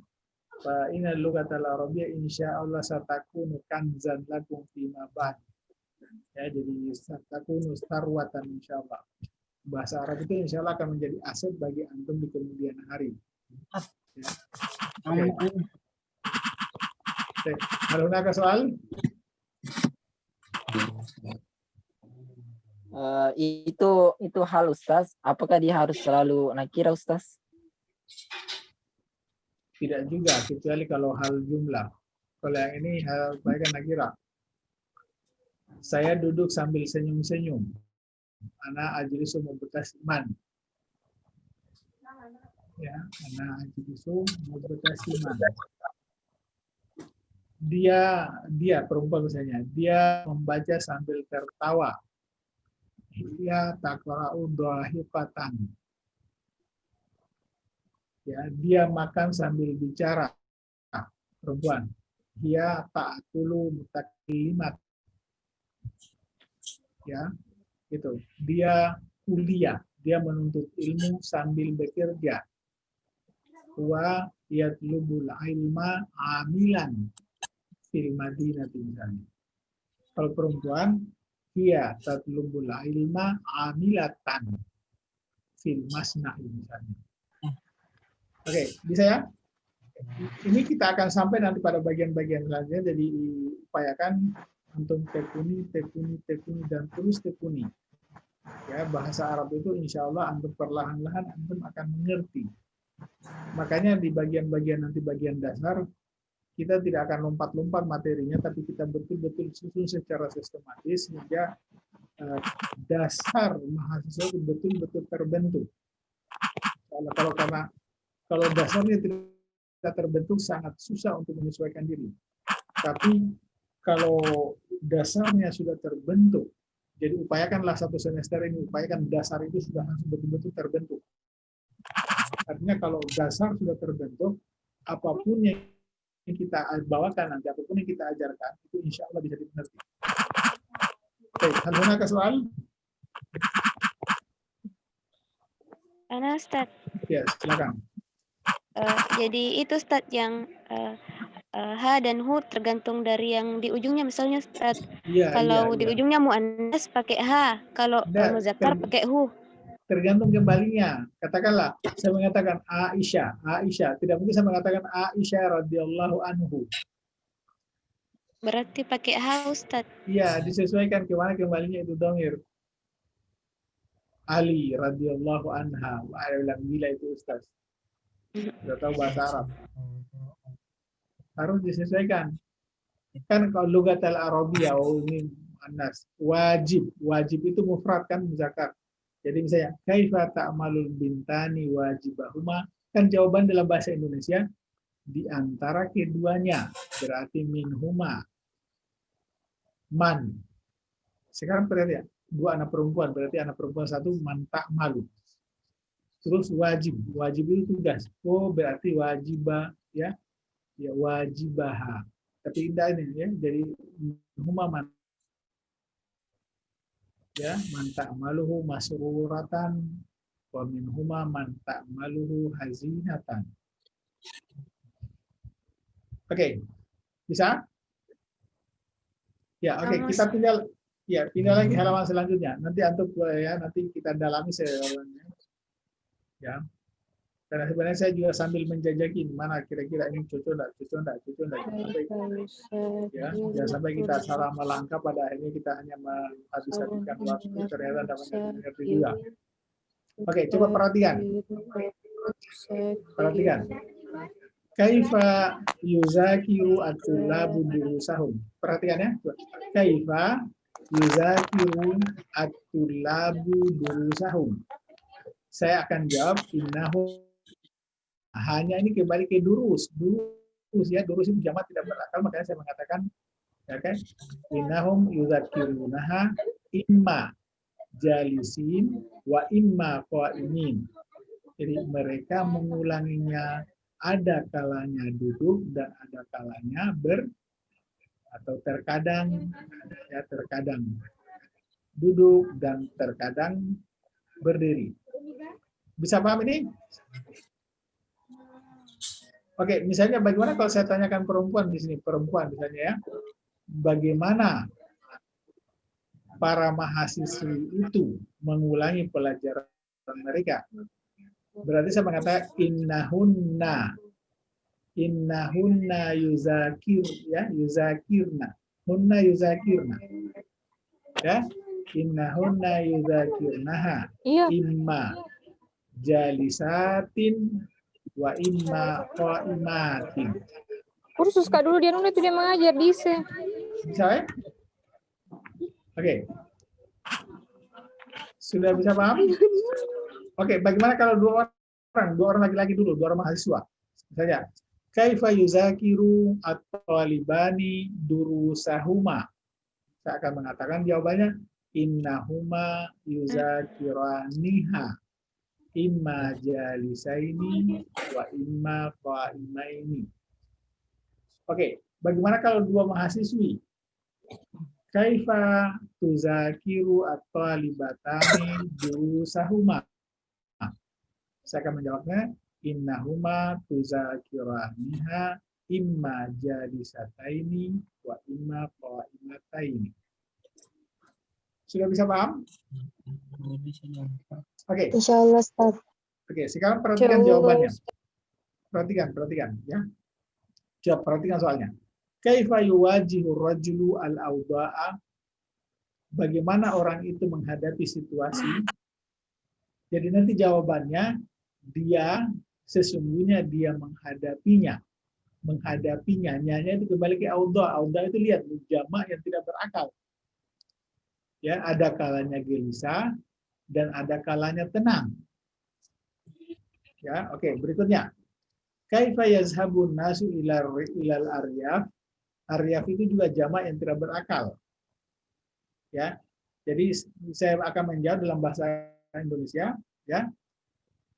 fa innal lughatal arabiyyah insyaallah satakunu kanzan lakum fi ma ba'd. Ya, jadi satakunu sarwatan insyaallah. Bahasa Arab itu insyaallah akan menjadi aset bagi antum di kemudian hari. Ya. Oke. Ada soal? Itu hal Ustaz. Apakah dia harus selalu nakira Ustaz? Tidak juga, kecuali kalau hal jumlah. Kalau yang ini hal baik nakira. Saya duduk sambil senyum-senyum. Ana ajlisu mubtasiman. Ya, ana ajlisu mubtasiman. Dia perempuan misalnya, dia membaca sambil tertawa. Dia taqra'u dhahiqatan. Ya, dia makan sambil bicara. Perempuan. Dia ta'kulu mutakallimat. Ya, gitu. Dia kuliah, dia menuntut ilmu sambil bekerja. Wa yatlubul ilma amilan fil madinati misalnya. Kalau perempuan, dia tatlubul ilma amilatan fil masna'i misalnya. Oke, bisa ya? Ini kita akan sampai nanti pada bagian-bagian selanjutnya, jadi upayakan antum tekuni, dan terus tekuni. Ya, bahasa Arab itu insya Allah antum perlahan-lahan antum akan mengerti. Makanya di bagian-bagian nanti bagian dasar, kita tidak akan lompat-lompat materinya, tapi kita betul-betul susun secara sistematis sehingga dasar mahasiswa itu betul-betul terbentuk. Kalau dasarnya tidak terbentuk, sangat susah untuk menyesuaikan diri. Tapi kalau dasarnya sudah terbentuk, Jadi upayakanlah satu semester ini, upayakan dasar itu sudah langsung betul-betul terbentuk. Artinya kalau dasar sudah terbentuk, apapun yang kita bawakan nanti, apapun yang kita ajarkan, itu insya Allah bisa dimengerti. Oke, hal hunaka soal? Ana Ustaz, Ya, silakan. jadi itu Ustaz yang ha dan hu tergantung dari yang di ujungnya, misalnya Ustaz, Iya, kalau di iya. ujungnya muannas pakai ha, kalau Nggak, muzakkar pakai hu. tergantung kembalinya. Katakanlah, saya mengatakan Aisyah. Tidak mungkin saya mengatakan Aisyah radhiyallahu anhu. Berarti pakai ha Ustaz. Iya, disesuaikan kemana kembalinya itu dhamir. Ali radhiyallahu anha. Wah, saya bilang gila itu Ustaz. Sudah tahu bahasa Arab. Harus disesuaikan. Kan kalau lugat al-Arabiyah, ini anas. Wajib itu mufrad kan muzakkar. Jadi misalnya, kaifa ta'malul bintani wajibahuma, kan jawaban dalam bahasa Indonesia di antara keduanya, berarti minhuma. Man. Sekarang perhatian, dua anak perempuan, berarti anak perempuan satu man ta'malu. Terus wajib itu tugas. Oh, berarti wajibah ya. Ya wajibaha. Tapi indah ini ya, jadi minhuma man. Ya, man ta'maluhu masruratan wa minhuma man ta'maluhu hazinatan. Oke. Bisa? Ya, oke, kita tinggal lagi halaman selanjutnya. Nanti antum ya, nanti kita dalami selanjutnya. Ya. Karena sebenarnya saya juga sambil menjajaki mana kira-kira ini cocok enggak. Ya, jangan sampai kita salah melangkah pada akhirnya kita hanya menghabiskan waktu ternyata dapat mengerti juga. Oke, coba perhatikan. Kaifa yuzakiru at-tullabu durusahum. Perhatikan ya. Kaifa yuzakiru at-tullabu durusahum. Saya akan jawab innahu. Hanya ini kembali ke durus ya, durus itu jamak tidak berakal, makanya saya mengatakan ya kan, innahum yuzakirunaha imma jalisin wa imma qaimin. Jadi mereka mengulanginya ada kalanya duduk dan ada kalanya atau terkadang ya, terkadang duduk dan terkadang berdiri. Bisa paham ini? Oke, misalnya bagaimana kalau saya tanyakan perempuan di sini, perempuan misalnya ya, bagaimana para mahasiswi itu mengulangi pelajaran mereka? Berarti saya mengatakan innahunna yuzakirna. Hunna yuzakirna. Ya, innahunna yuzakirnaha. Imma jalisatin wa imma qaimatin. Kursus Kak dulu dia nulis itu dia mengajar bisa. Bisa ya? Oke. Sudah bisa paham? Oke, bagaimana kalau dua orang laki-laki dulu, dua orang mahasiswa. Misalnya, kaifa yuzakiru at-talibani durusahuma. Saya akan mengatakan jawabannya innahuma yuzakiraniha imma jalisaini wa imma qaimaini. Oke, bagaimana kalau dua mahasiswi? Kaifa tuzakiru at-talibatani durusahuma. Saya akan menjawabnya innahuma tuzakiraniha imma jalisataini wa imma qaimataini. Sudah bisa paham? Oke. Insyaallah Ustaz. Oke, sekarang perhatikan jawabannya. Perhatikan ya. Coba perhatikan soalnya. Kaifa yuwajihu rajulu al-awda'a? Bagaimana orang itu menghadapi situasi? Jadi nanti jawabannya sesungguhnya dia menghadapinya. Nyanya itu kembali ke awda'. Awda' itu lihat jamak yang tidak berakal. Ya, ada kalanya gelisah dan ada kalanya tenang. Ya, oke, berikutnya. Kaifa yazhabun nasu ilal aryaf? Aryaf itu juga jamak yang tidak berakal. Ya. Jadi saya akan menjawab dalam bahasa Indonesia, ya.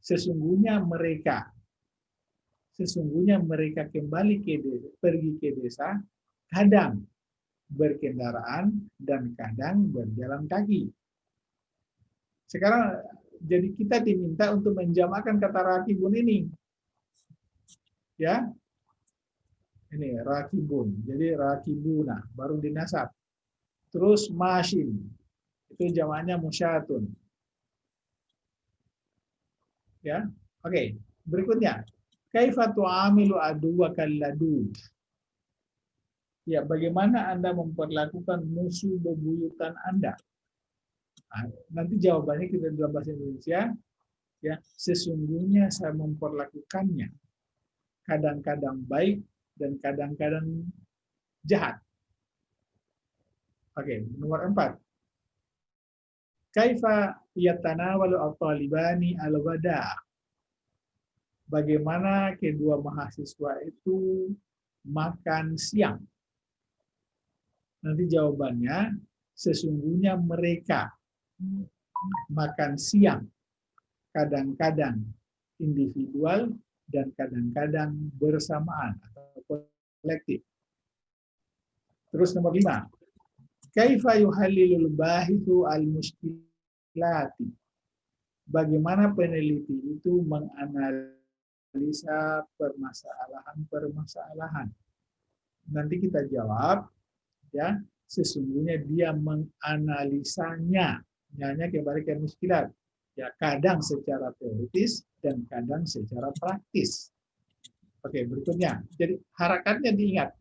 Sesungguhnya mereka kembali pergi ke desa, kadang berkendaraan dan kadang berjalan kaki. Sekarang jadi kita diminta untuk menjamakkan kata rakibun ini. Ya. Ini rakibun. Jadi rakibuna baru dinasab. Terus mashin. Itu jamaknya musyatun. Ya. Oke, berikutnya. Kaifa tu'amilu aduwaka ladud? Ya, bagaimana Anda memperlakukan musuh bebuyutan Anda? Nah, nanti jawabannya kita dalam bahasa Indonesia, ya, sesungguhnya saya memperlakukannya kadang-kadang baik dan kadang-kadang jahat. Oke, nomor 4. Kaifa yatanawalu at-talibani al-ghada? Bagaimana kedua mahasiswa itu makan siang? Nanti jawabannya, sesungguhnya mereka makan siang kadang-kadang individual dan kadang-kadang bersamaan atau kolektif. Terus nomor 5. Kaifa yuhallilul bahithu al-mushkilati? Bagaimana peneliti itu menganalisa permasalahan-permasalahan? Nanti kita jawab, ya, sesungguhnya dia menganalisanya. Nyanya kembali ke muskilat. Ya, kadang secara teoritis dan kadang secara praktis. Oke, berikutnya. Jadi harakatnya diingat.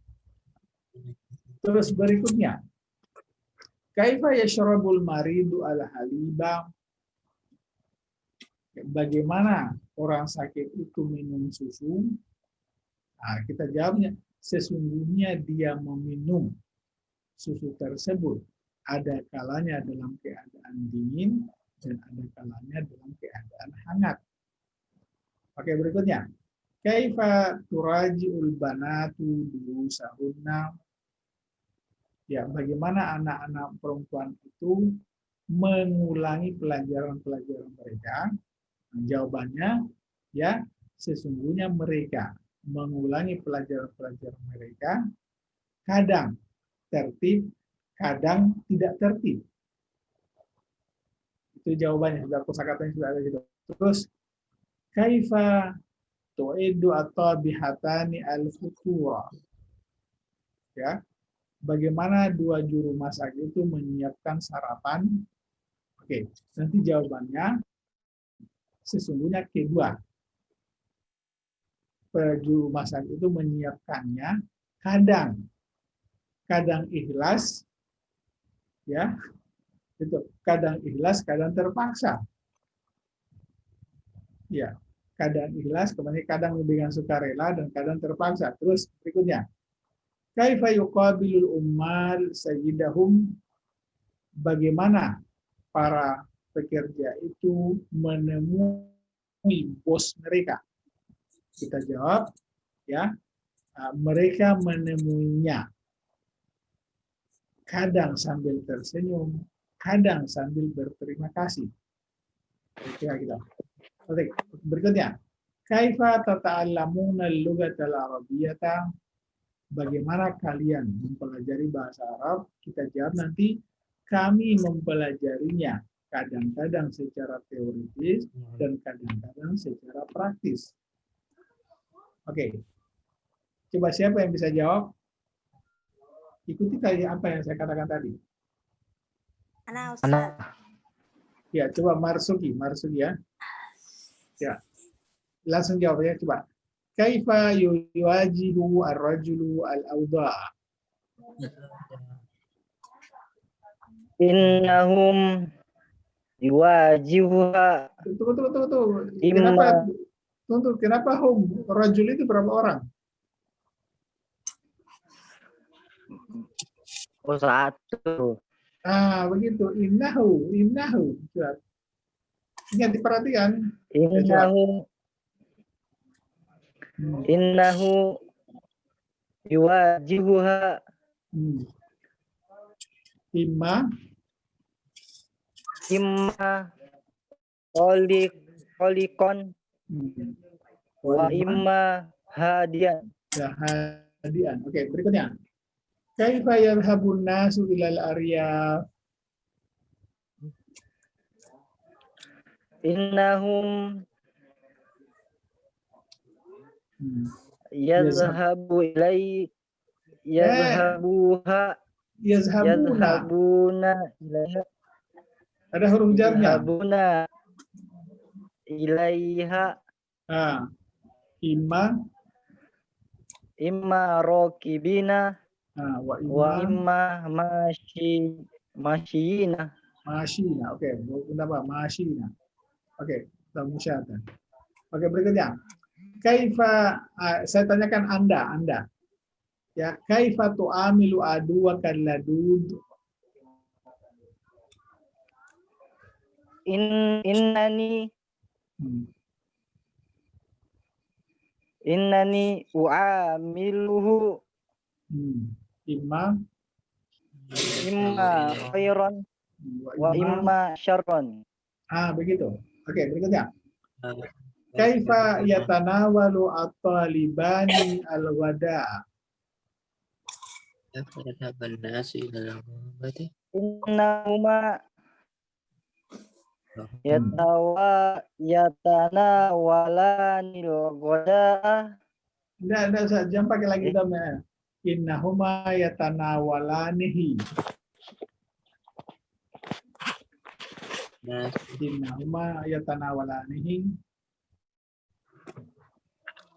Terus berikutnya. Kaifa yashrabul maridu al-haliba? Bagaimana orang sakit itu minum susu? Nah, kita jawabnya, sesungguhnya dia meminum susu tersebut. Ada kalanya dalam keadaan dingin dan ada kalanya dalam keadaan hangat. Oke, berikutnya. Kaifa turaji'ul banatu durusahunna? Ya, bagaimana anak-anak perempuan itu mengulangi pelajaran-pelajaran mereka? Nah, jawabannya, ya, sesungguhnya mereka mengulangi pelajaran-pelajaran mereka, kadang tertib, kadang tidak tertib. Itu jawabannya, sudah kosakatanya sudah ada gitu. Terus, kaifa tu'idu at-tabihatani al-futura? Ya, bagaimana dua juru masak itu menyiapkan sarapan? Oke, nanti jawabannya sesungguhnya kedua. Juru masak itu menyiapkannya kadang ikhlas, ya, itu kadang ikhlas, kadang terpaksa. Ya, kadang ikhlas, kemudian kadang dengan sukarela dan kadang terpaksa. Terus berikutnya. Kaifa yuqabilul ummal sayyidahum? Bagaimana para pekerja itu menemui bos mereka? Kita jawab, ya, mereka menemuinya kadang sambil tersenyum, kadang sambil berterima kasih. Kita. Oke, berikutnya. Kaifa tata'allamuna al-lughatal arabiyyata? Bagaimana kalian mempelajari bahasa Arab? Kita jawab nanti, kami mempelajarinya kadang-kadang secara teoritis dan kadang-kadang secara praktis. Oke. Coba siapa yang bisa jawab? Ikuti tadi apa yang saya katakan tadi. Ana Ustaz. Ya, coba Marsuki ya. Ya. Langsung jawab ya, coba. Kaifa yuwajihu ar-rajulu al-awda'? Innahum yuwajihuha. Tunggu. Kenapa hum? Rajul itu berapa orang? Oh, satu. Begitu. Innahu. Ingat, diperhatikan. Innahu yuwajihuha. Imma imma kholikon Hmm. wa imma hadian. Ya, hadian. Oke, berikutnya. Kaifa yadhhabun nasu ilal aryaf? Innahum Hmm. yadhhabu yadhhabuna ilaiha Ada huruf jarnya. yadhhabuna ilaiha Ah, imma, rokibina wa wa imma imma masyina. masyina. Oke, kenapa? Masyina. Oke, kita musyadah. Oke, berikutnya. Kaifa, saya tanyakan Anda. Ya, kaifa tu'amilu aduwakal ladud? Innani Hmm. u'amiluhu Imma imma khairan wa imma syarran. begitu. Oke, berikutnya. Kaifa yatanawalu at-talibani al-wada? Innahuma yatanawalanil ghada'a. Enggak usah, jangan pakai lagi dhamma. Innahuma yatanawalanihi. Innahuma yatanawalanihi.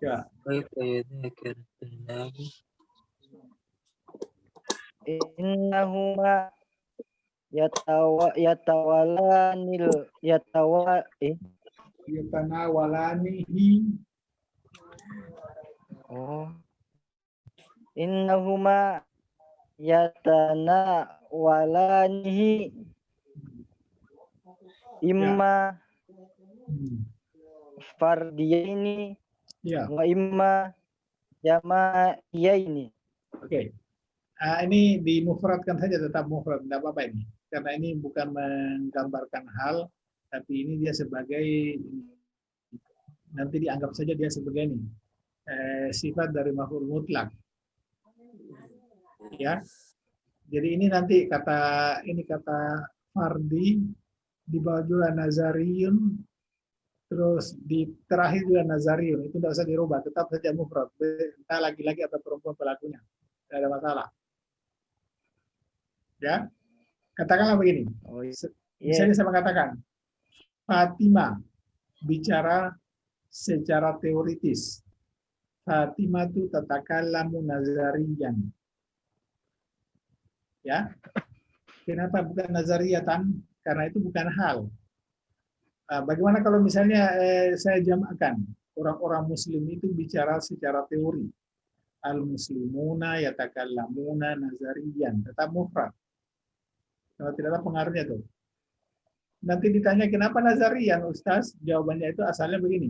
Ya. Innahuma Yatanawalanihi. Innahuma yatanawalanihi imma fardiyaini Ya. wa imma jamaiyaini. Oke. Ini dimufradkan saja, tetap mufrad, tidak apa-apa ini. Karena ini bukan menggambarkan hal, tapi ini dia sebagai, nanti dianggap saja dia sebagai ini, sifat dari maf'ul mutlak. Ya. Jadi ini nanti kata fardi, di bawah juga nazariyun, terus di terakhir juga nazariyun, itu tidak usah dirubah, tetap saja mufrad. Entah laki-laki atau perempuan pelakunya, tidak ada masalah. Ya, katakanlah begini. Misalnya saya mengatakan, Fatimah bicara secara teoritis. Fatimah itu tatakallamu nazariyan. Ya, kenapa bukan nazariyatan? Karena itu bukan hal. Bagaimana kalau misalnya saya jamakkan, orang-orang Muslim itu bicara secara teori. Al-muslimuna yatakallamuna nazariyan, tetap mufrad. Kalau tidak ada pengaruhnya tuh. Nanti ditanya kenapa nazariyan, Ustaz? Jawabannya itu asalnya begini.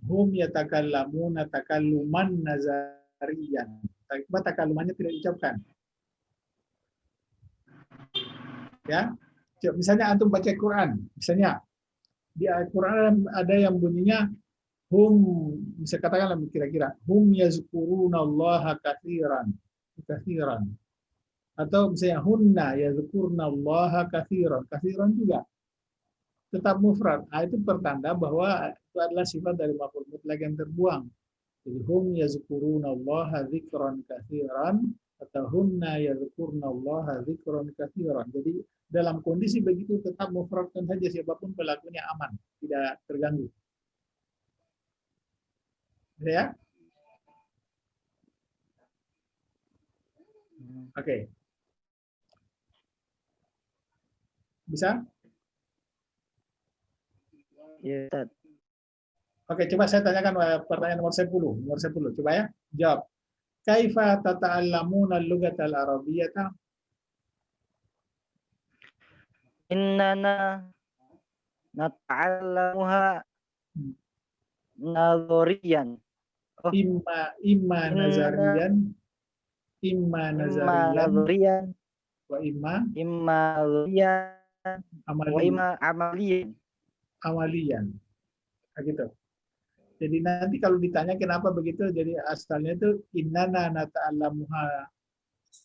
Hum yatakallamuna takalluman nazariyan. Takallumannya tidak diucapkan. Ya. Misalnya antum baca Quran, misalnya di Al-Quran ada yang bunyinya hum, bisa katakanlah kira-kira hum yazkurunallaha katsiran. Atau misalnya hunna yazkurunallaha katsiran. Katsiran juga tetap mufrad. Itu pertanda bahwa itu adalah sifat dari maf'ul mutlaq yang terbuang. Jadi hum yazkurunallaha dzikran katsiran atau hunna yazkurunallaha dzikran katsiran. Jadi dalam kondisi begitu tetap mufradkan saja, siapapun pelakunya aman, tidak terganggu. Ya? Oke. Bisa? Ya, Ustaz. Oke, coba saya tanyakan pertanyaan nomor 10. Nomor 10, coba ya. Jawab. Kaifa tata'allamuna al-lughatal arabiyyata? Innana nata'allamuha nazariyan. Imma nazariyan. Imma nazariyan. nazariyan Wa imma nazariyan wa imma amaliyan. Amalian. Nah, gitu. Jadi nanti kalau ditanya kenapa begitu, jadi asalnya itu innana nata'allamuha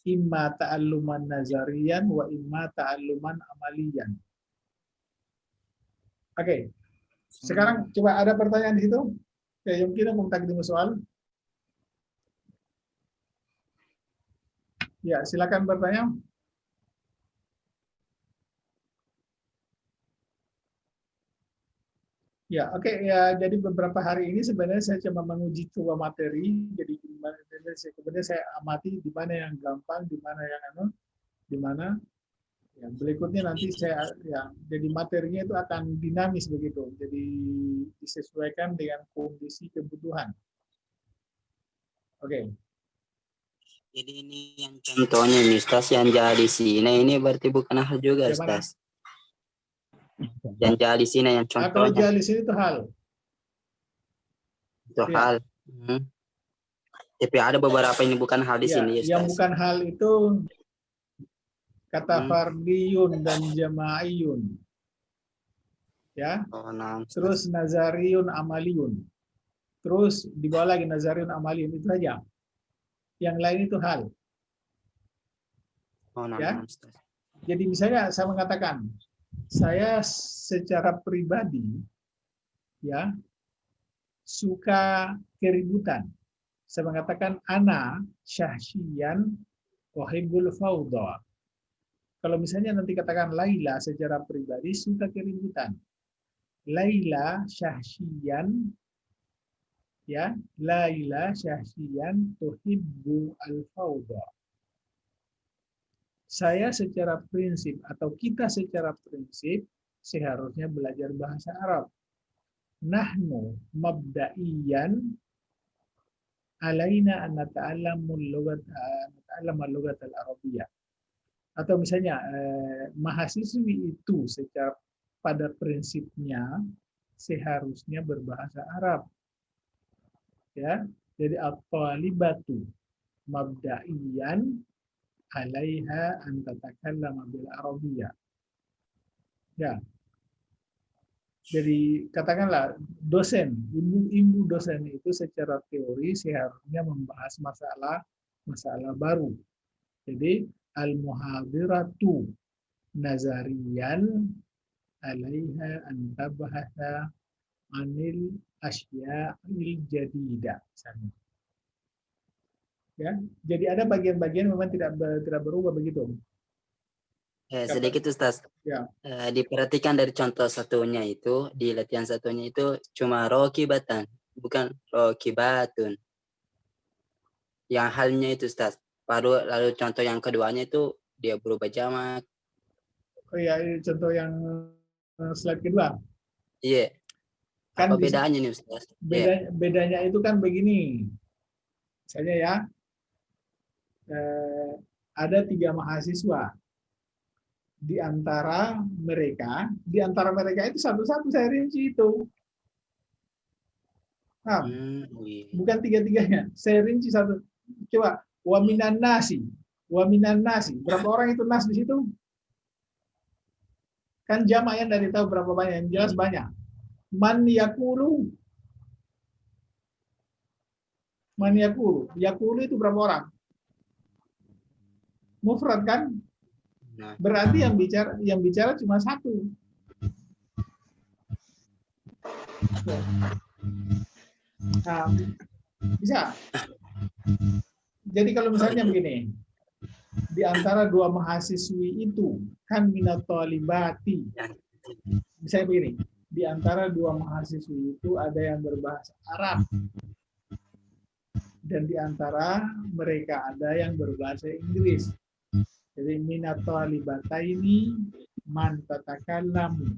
imma ta'alluman nazarian wa imma ta'alluman amalian. Oke. Sekarang coba ada pertanyaan di situ? Ya, mungkin aku takdimu soal. Ya, silakan bertanya. Ya, oke. Ya, jadi beberapa hari ini sebenarnya saya cuma menguji dua materi. Jadi kemudian saya amati di mana yang gampang, di mana yang di mana. Ya, berikutnya nanti saya ya, jadi materinya itu akan dinamis begitu. Jadi disesuaikan dengan kondisi kebutuhan. Oke. Jadi ini yang contohnya nih, Ustaz, yang jadi sini ini berarti bukan hal juga, Yang mana? Ustaz. Yang jadi sini yang Nah, kalau contohnya jalis itu hal. itu Iya. hal. Tapi ada beberapa ini bukan hal di Ya, sini, yang Ustaz. bukan hal itu kata fardiyun dan jama'iyun. Ya. Oh, nah, Ustaz. Terus nazariyun amaliyun. Terus di bawah lagi nazariyun amaliyun itu saja. Yang lain itu hal. Oh, nah, Ya. Ustaz. Jadi misalnya saya mengatakan, saya secara pribadi ya suka keributan. Saya mengatakan ana syahsyian uhibbul fawdha. Kalau misalnya nanti katakan Laila secara pribadi suka keributan. Laila syahsyian ya, Laila syahsyian tuhibbu al-fawdha. Saya secara prinsip atau kita secara prinsip seharusnya belajar bahasa Arab. Nahnu mabda'iyan alaina an nata'allamul lughat al-arabiyyah. Atau misalnya mahasiswi itu secara pada prinsipnya seharusnya berbahasa Arab. Ya, jadi at-talibatu mabda'iyan alaiha an tatakallama bil arabiyyah. Ya. Jadi katakanlah dosen, ibu dosen itu secara teori seharusnya membahas masalah baru. Jadi al-muhadiratu nazariyan alaiha an tabahasa anil asya'il jadidah. Ya, jadi ada bagian-bagian memang tidak berubah begitu. Sedikit, Ustaz. Ya. Diperhatikan dari contoh satunya itu, di latihan satunya itu cuma rokibatan, bukan rokibatun. Yang halnya itu, Ustaz. Lalu contoh yang keduanya itu dia berubah jamak. Oh ya, ini contoh yang slide kedua. Iya. Kan Apa bedanya nih, Ustaz? Bedanya itu kan begini. Misalnya ya, ada 3 mahasiswa. Di antara mereka itu satu-satu saya rinci itu. Nah, bukan 3-3-nya. Saya rinci satu. Coba, wa minan nasi. Berapa orang itu nas di situ? Kan jamak yang dari tahu berapa banyak, yang jelas banyak. Man yakulu. Yakulu itu berapa orang? Mufrad kan? Berarti yang bicara cuma satu. Nah, bisa. Jadi kalau misalnya begini, di antara 2 mahasiswi itu kan minat thalibati. Misalnya begini, di antara 2 mahasiswi itu ada yang berbahasa Arab. Dan di antara mereka ada yang berbahasa Inggris. Jadi minat talibataini man tatakallamu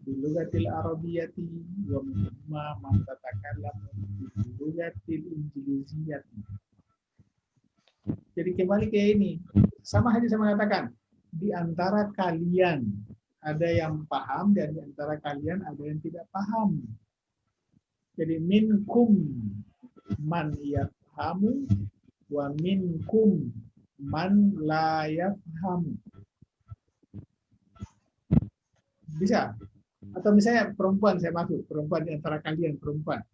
bil lughatil arabiyyati wa minhuma man tatakallamu bil lughatil injiliziyyati. Jadi kembali ke ini, sama saja saya mengatakan di antara kalian ada yang paham dan di antara kalian ada yang tidak paham. Jadi minkum man yafhamu wa minkum man la yafhamu. Bisa. Atau misalnya perempuan, saya masuk perempuan di antara kalian perempuan.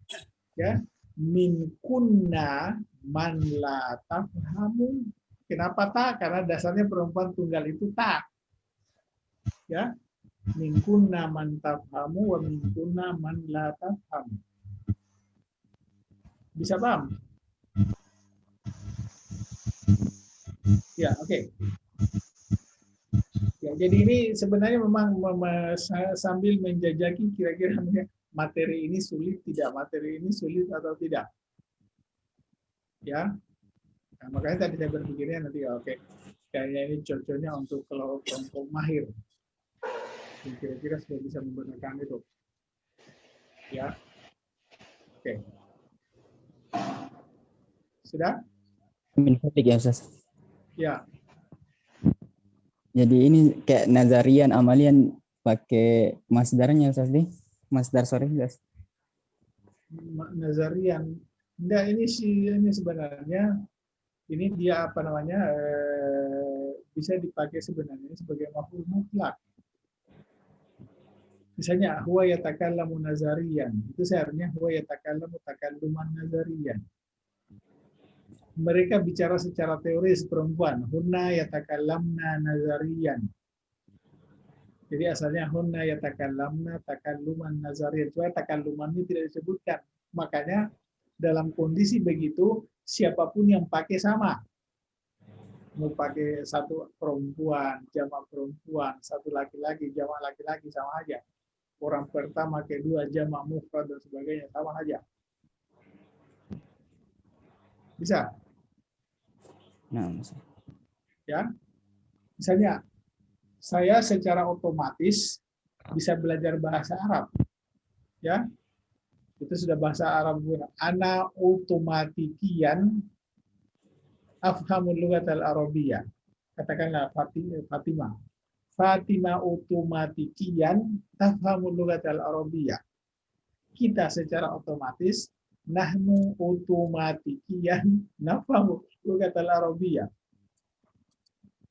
Ya, min kunna man la tafhamu. Kenapa tak? Karena dasarnya perempuan tunggal itu tak. Ya, min kunna man tafhamu wa min kunna man la tafhamu. Bisa paham? Ya, oke. Ya, jadi ini sebenarnya memang sambil menjajaki kira-kira materi ini sulit tidak, materi ini sulit atau tidak. Ya, nah, makanya tadi saya berpikirnya nanti oke, kayaknya ini cocoknya untuk kelompok mahir. Kira-kira sudah bisa menggunakan itu. Ya, oke. Sudah? Min fadlik ya Ustaz. Ya. Jadi ini kayak nazarian amalian pakai masdarnya Ustaz nih. Masdar sorry Ustaz. Nazarian. Enggak, ini sebenarnya ini dia apa namanya bisa dipakai sebenarnya sebagai maf'ul mutlak. Misalnya huwa yatakallamu nazarian. Itu seharusnya huwa yatakallamu takalluman nazarian. Mereka bicara secara teoris perempuan. Hunna yatakallamna nazarian. Jadi asalnya hunna yatakallamna takalluman nazarian. Cuma takalluman ini tidak disebutkan. Makanya dalam kondisi begitu siapapun yang pakai sama. Mau pakai satu perempuan, jamak perempuan, satu laki-laki, jamak laki-laki sama aja. Orang pertama, kedua, jamak mufrad dan sebagainya sama aja. Bisa? Nah, Ustaz. Ya. Misalnya saya secara otomatis bisa belajar bahasa Arab. Ya. Itu sudah bahasa Arab. Ana otomatikian afhamul lughat al-arabiyyah. Katakanlah Fatimah. Fatimah otomatikian tafhamul lughat al-arabiyyah. Kita secara otomatis nahnu otomatikian nafhamul lughat al-arabiyyah.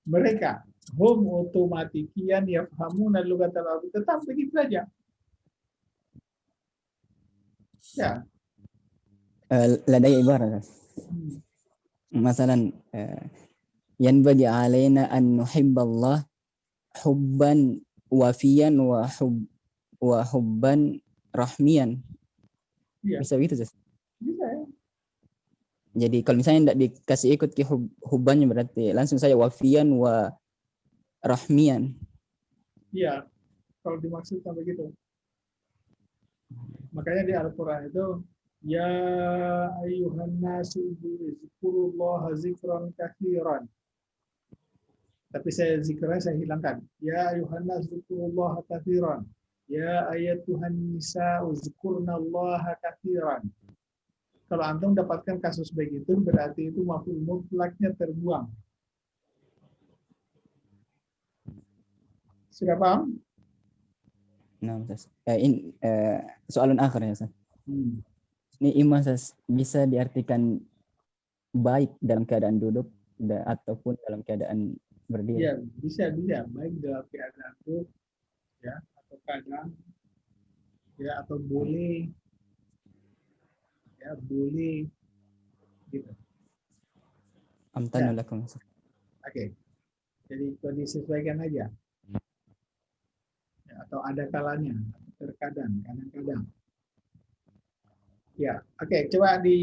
Mereka hum otomatikian yafhamuna lughat al-arabiyyah. Tetap begitu saja. Ya. Ladai ibarat. Masalan yanbaghi alaina an nuhibballah hubban wafiyan wa hubban rahmiyan. Ya. Bisa begitu, Ustaz? Bisa ya. Jadi kalau misalnya tidak dikasih ikut ke hubbannya berarti langsung saja wafiyan wa rahmiyan. Iya, kalau dimaksudkan begitu. Makanya di Al-Quran itu ya ayyuhan nasu zikurullaha zikran katsiran. Tapi zikrnya saya hilangkan. Ya ayyuhan nasu zikurullaha katsiran. Ya ayatuhan nisa uzkurnallaha katsiran. Kalau antum dapatkan kasus begitu berarti itu maf'ul mutlaknya terbuang. Sudah paham? Nah, Ustaz. Soalan akhir ya, Ustaz. Ini imam Ustaz, bisa diartikan baik dalam keadaan duduk ataupun dalam keadaan berdiri. Ya, bisa baik dalam keadaan duduk ya atau kadang ya atau boleh ya boleh gitu. Amtanu lakum. Oke. Jadi kalau disesuaikan aja. Ya, atau ada kalanya, terkadang, kadang-kadang. Ya, oke. Coba di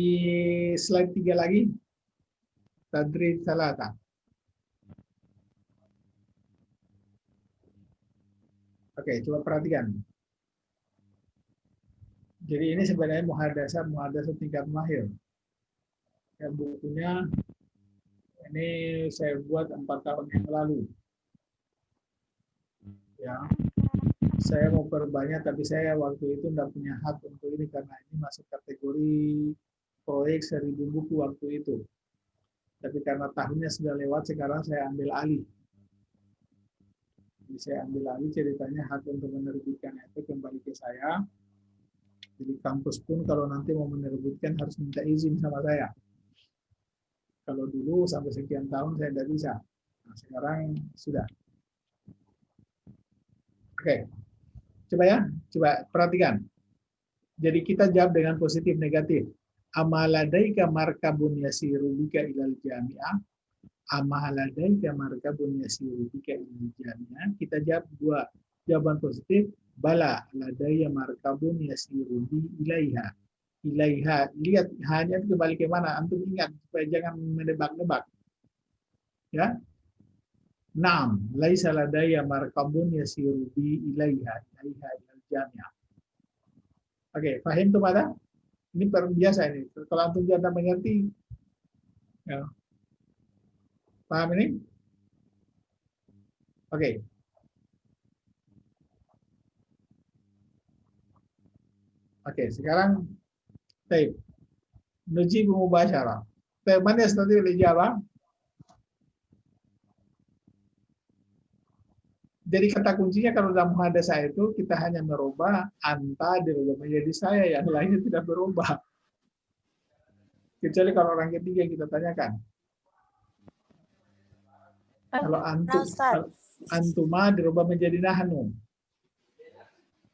slide 3 lagi. Tadrib salata. Oke, coba perhatikan. Jadi ini sebenarnya muhadasah tingkat mahir. Ya, bukunya ini saya buat 4 tahun yang lalu. Ya, saya mau perbanyak, tapi saya waktu itu tidak punya hak untuk ini karena ini masuk kategori proyek 1000 buku waktu itu. Tapi karena tahunnya sudah lewat, sekarang saya ambil alih. Jadi saya ambil alih ceritanya hak untuk menerbitkan itu kembali ke saya. Jadi kampus pun kalau nanti mau menerbitkan harus minta izin sama saya. Kalau dulu sampai sekian tahun saya tidak bisa. Nah, sekarang sudah. Oke. Coba ya, coba perhatikan. Jadi kita jawab dengan positif negatif. Amaladaika markabun yasiru bika ilal jami'ah. Amaladaika markabun yasiru bika ilal jami'ah. Kita jawab dua jawaban positif. Bala ladaya markabun yasiru bi ilaiha. Ilaiha. Lihat hanya kembali ke mana. Antum ingat supaya jangan menebak-nebak. Ya. Naam, laisa ladaya markabun yasiru bi ilaiha. Ilaiha ilal jami'ah. Oke, paham tuh pada? Ini biasa ini. Kalau antum tidak mengerti, ya. Paham ini? Oke. Oke, sekarang tape. Nujibu mubasyarah. Tape mana nanti dijawab? Jadi kata kuncinya kalau dalam muhadasah itu kita hanya merubah anta dirubah menjadi saya, yang lainnya tidak berubah. Kecuali kalau orang ketiga yang kita tanyakan. Kalau antuma dirubah menjadi nahnu.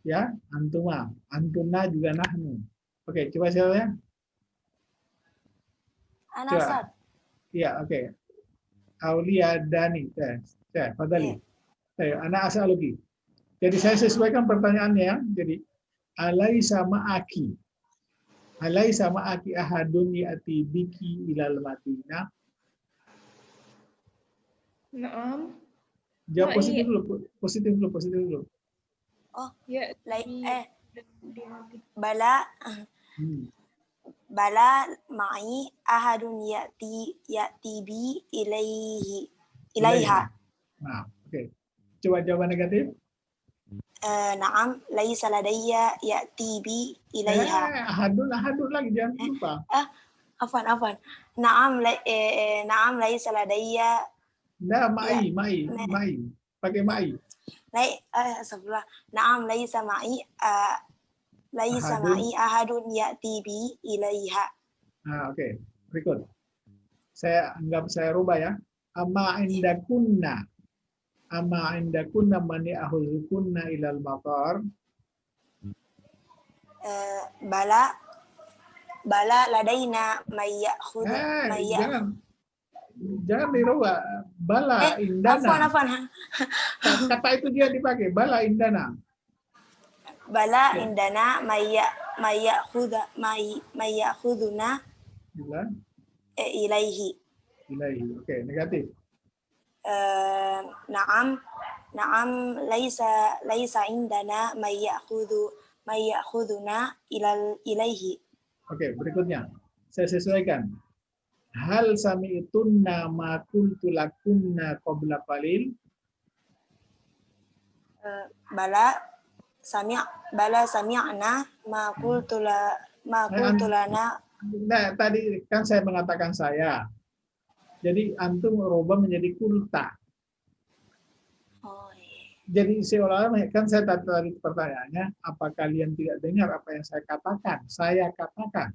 Ya, antuma, antuna juga nahnu. Oke, coba siapa ya? Ana Ustaz. Iya, oke. Aulia Dani, saya, Fadali. Ayo, anak as'aluki. Jadi saya sesuaikan pertanyaannya ya. Jadi alaisa ma'aki. Alaisa ma'aki ahadun ya'ti biki ilal Madinah. Naam. Jawab positif dulu, positif dulu, positif dulu. Oh, Ya. bala bala ma'i ahadun ya'ti bi ilaiha. Nah, oke. Coba jawaban negatif. Naam, laisa ladayya ya'ti bi ilaiha. Ahadun lagi jangan lupa. Afwan. Naam, naam laisa ladayya. Nah, ma'i. Pakai ma'i. Astagfirullah. Naam laisa ma'i ahadun ya'ti bi ilaiha. Nah, oke. Berikut. Saya rubah ya. Amma indakunna mani ahuzukunna ilal maqar. Bala ladaina mayyakhudh Jangan dirubah. Bala indana. Afwan. Kata itu dia dipakai. Bala indana. Bala indana mayyakhuduna ilaihi. Oke, negatif. Naam laisa indana mayyakhuduna ilaihi. Oke, berikutnya. Saya sesuaikan. Hal sami'tunna ma qultu lakunna qabla qalil. Bala sami'na ma qultu lana. Nah, tadi kan saya mengatakan saya. Jadi antum merubah menjadi kulta. Oh, iya. Jadi seolah-olah kan saya tadi pertanyaannya, apa kalian tidak dengar apa yang saya katakan? Saya katakan.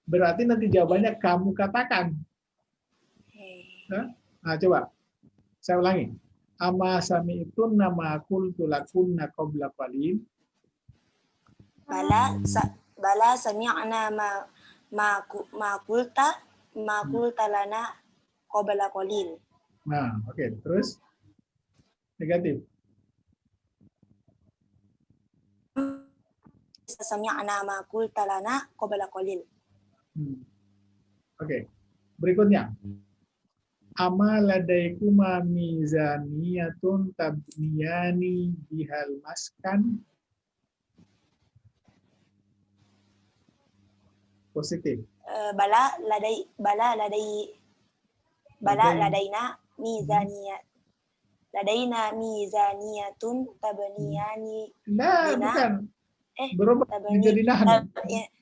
Berarti nanti jawabannya kamu katakan. Nah, coba. Saya ulangi. Ama sami'tun nama qultu lakunna qabla qalil. Bala sami'na ma qulta lana qabla qalil. Nah, oke. Terus negatif. Sami'na ma qulta lana qabla qalil. Oke. Berikutnya. Amaladaikuma mizaniyatun tabniyani bihal maskan. Positif. Bala ladaina mizaniyat. Ladaina mizaniyatun tabniyani. Nah, bukan. Berubah menjadi nahnu.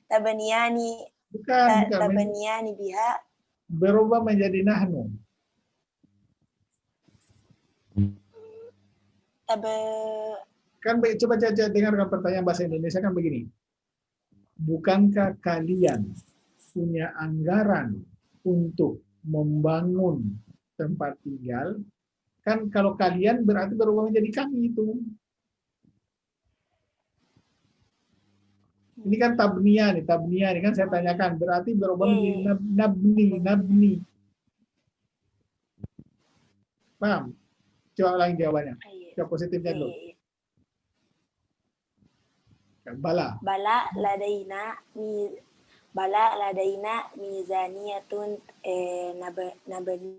Tabniyani. Bukan. Tabniyani biha. Berubah menjadi nahnu. Kan coba dengarkan pertanyaan bahasa Indonesia kan begini. Bukankah kalian punya anggaran untuk membangun tempat tinggal? Kan kalau kalian berarti berubah menjadi kami itu. Ini kan tabniya nih kan saya tanyakan. Berarti berubah Iya, menjadi iya. nabni. Paham? Coba ulangi jawabannya. Iya, Coba positifnya iya, dulu. iya. Bala. Bala ladaina mizaniyatun nabani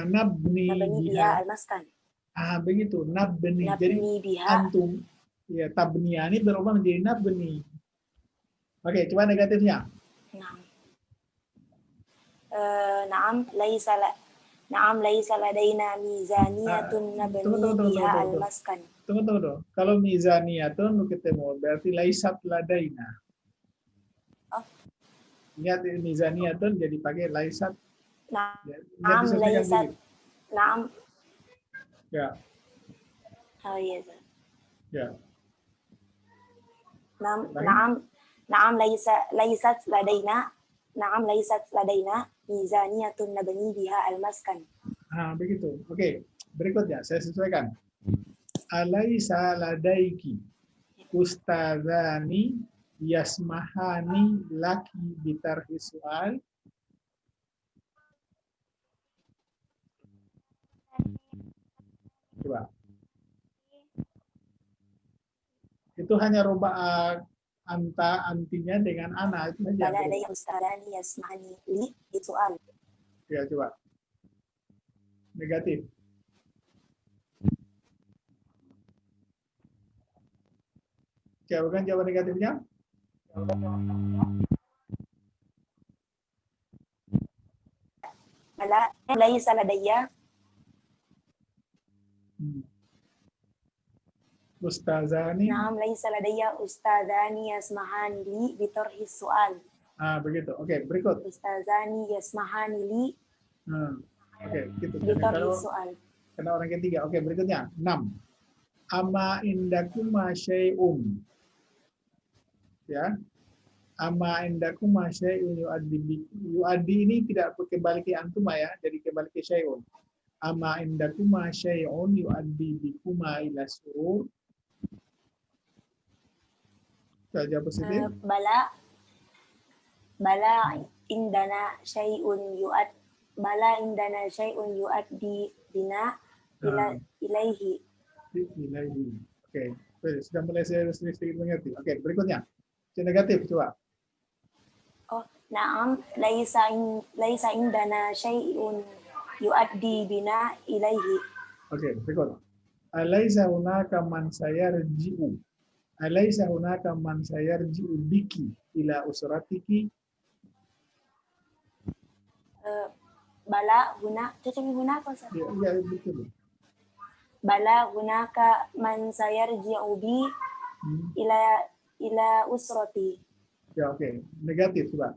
Nabni biha biha. almaskan. Begitu. Nabni. Jadi Nabni biha. antum. Ya, tabniya ini berubah menjadi nabni. Oke, coba negatifnya. Naam. Naam laisa ladaina mizaniyatun nabni Tunggu. biha almaskan. Tunggu. Kalau mizaniyatun ketemu berarti laisat ladaina. Oh. Lihat mizaniyatun jadi pakai laisat. Naam laisat. Naam. Ya. Oh iya. Sir. Ya. Naam laisat ladaina mizaniyatun nabni biha almaskan. Begitu. Oke. Berikutnya saya sesuaikan. Alaisa ladaiki ustadzani yasmahani laki bitarhi soal. Coba. Itu hanya rubah antinya dengan ana itu saja. Bala ladaina ustadzani yasmahani li soal. Ya, coba. Negatif. Jawaban negatifnya. Bala laisa ladayya Ustazani. Naam laisa ladayya ustadzani yasmahani li bitarhi soal. Begitu. Oke, berikut. Ustazani yasmahani li Oke, gitu. bitarhi soal. Karena orang ketiga. Oke, berikutnya. 6. Ama indakuma syai'un. Ya. Ama indakuma syai'un yu'addi ini tidak kembali ke antuma ya, jadi kembali ke syai'un. Ama indakuma syai'un yu'addi bikuma ila surur. Saja positif. Bala indana syai'un yu'addi bina ilaihi. Oke, sudah mulai saya sedikit mengerti. Oke, berikutnya. Negatif coba. Oh, na'am laisa indana syai'un yu'addi bina ilaihi. Oke, berikut. Alaisa hunaka man sayarji'u. Alaisa hunaka man sayarji'u biki ila usratiki. Bala hunaka Ya, betul. Bala hunaka man sayarji'u bi ila usrati. Ya, oke. Negatif coba.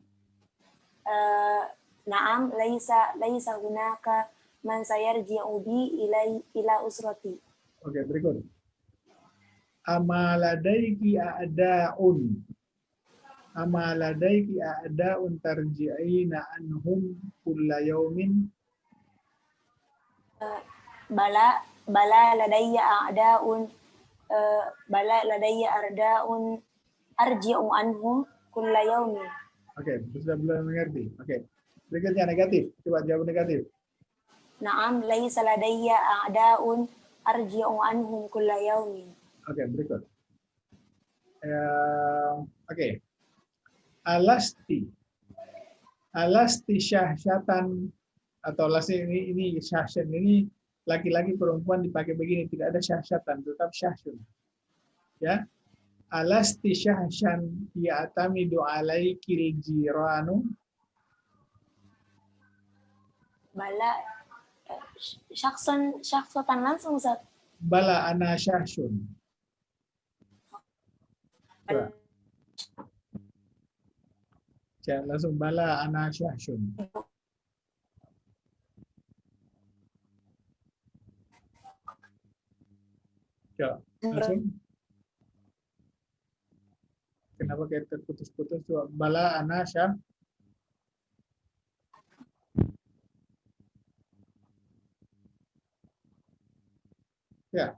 Naam laisa hunaka man sayarji'u bi ila usrati. Oke, berikut. Amaladaiki a'da'un. Amaladaiki a'da'un tarji'ina anhum kulla yaumin. Bala ladayya a'da'un arji'u anhum kulla yaumin. Oke, sudah belum mengerti. Oke. Berikutnya negatif. Coba jawab negatif. Naam laisa ladayya a'da'un arji'u anhum kulla yaumin. Oke, berikut. Oke. Alasti syahsyatan atau lasti ini syahsyan ini laki-laki perempuan dipakai begini, tidak ada syahsyatan, tetap syahsyun. Ya. Alasti syahsyan ya'tamidu alaikil jiranu. Bala syakhsatan langsung Ustaz. Bala ana syahsyun. Langsung bala ana syahsyun. Ya, langsung. Kenapa kayak terputus-putus? Bala ana syah. Ya.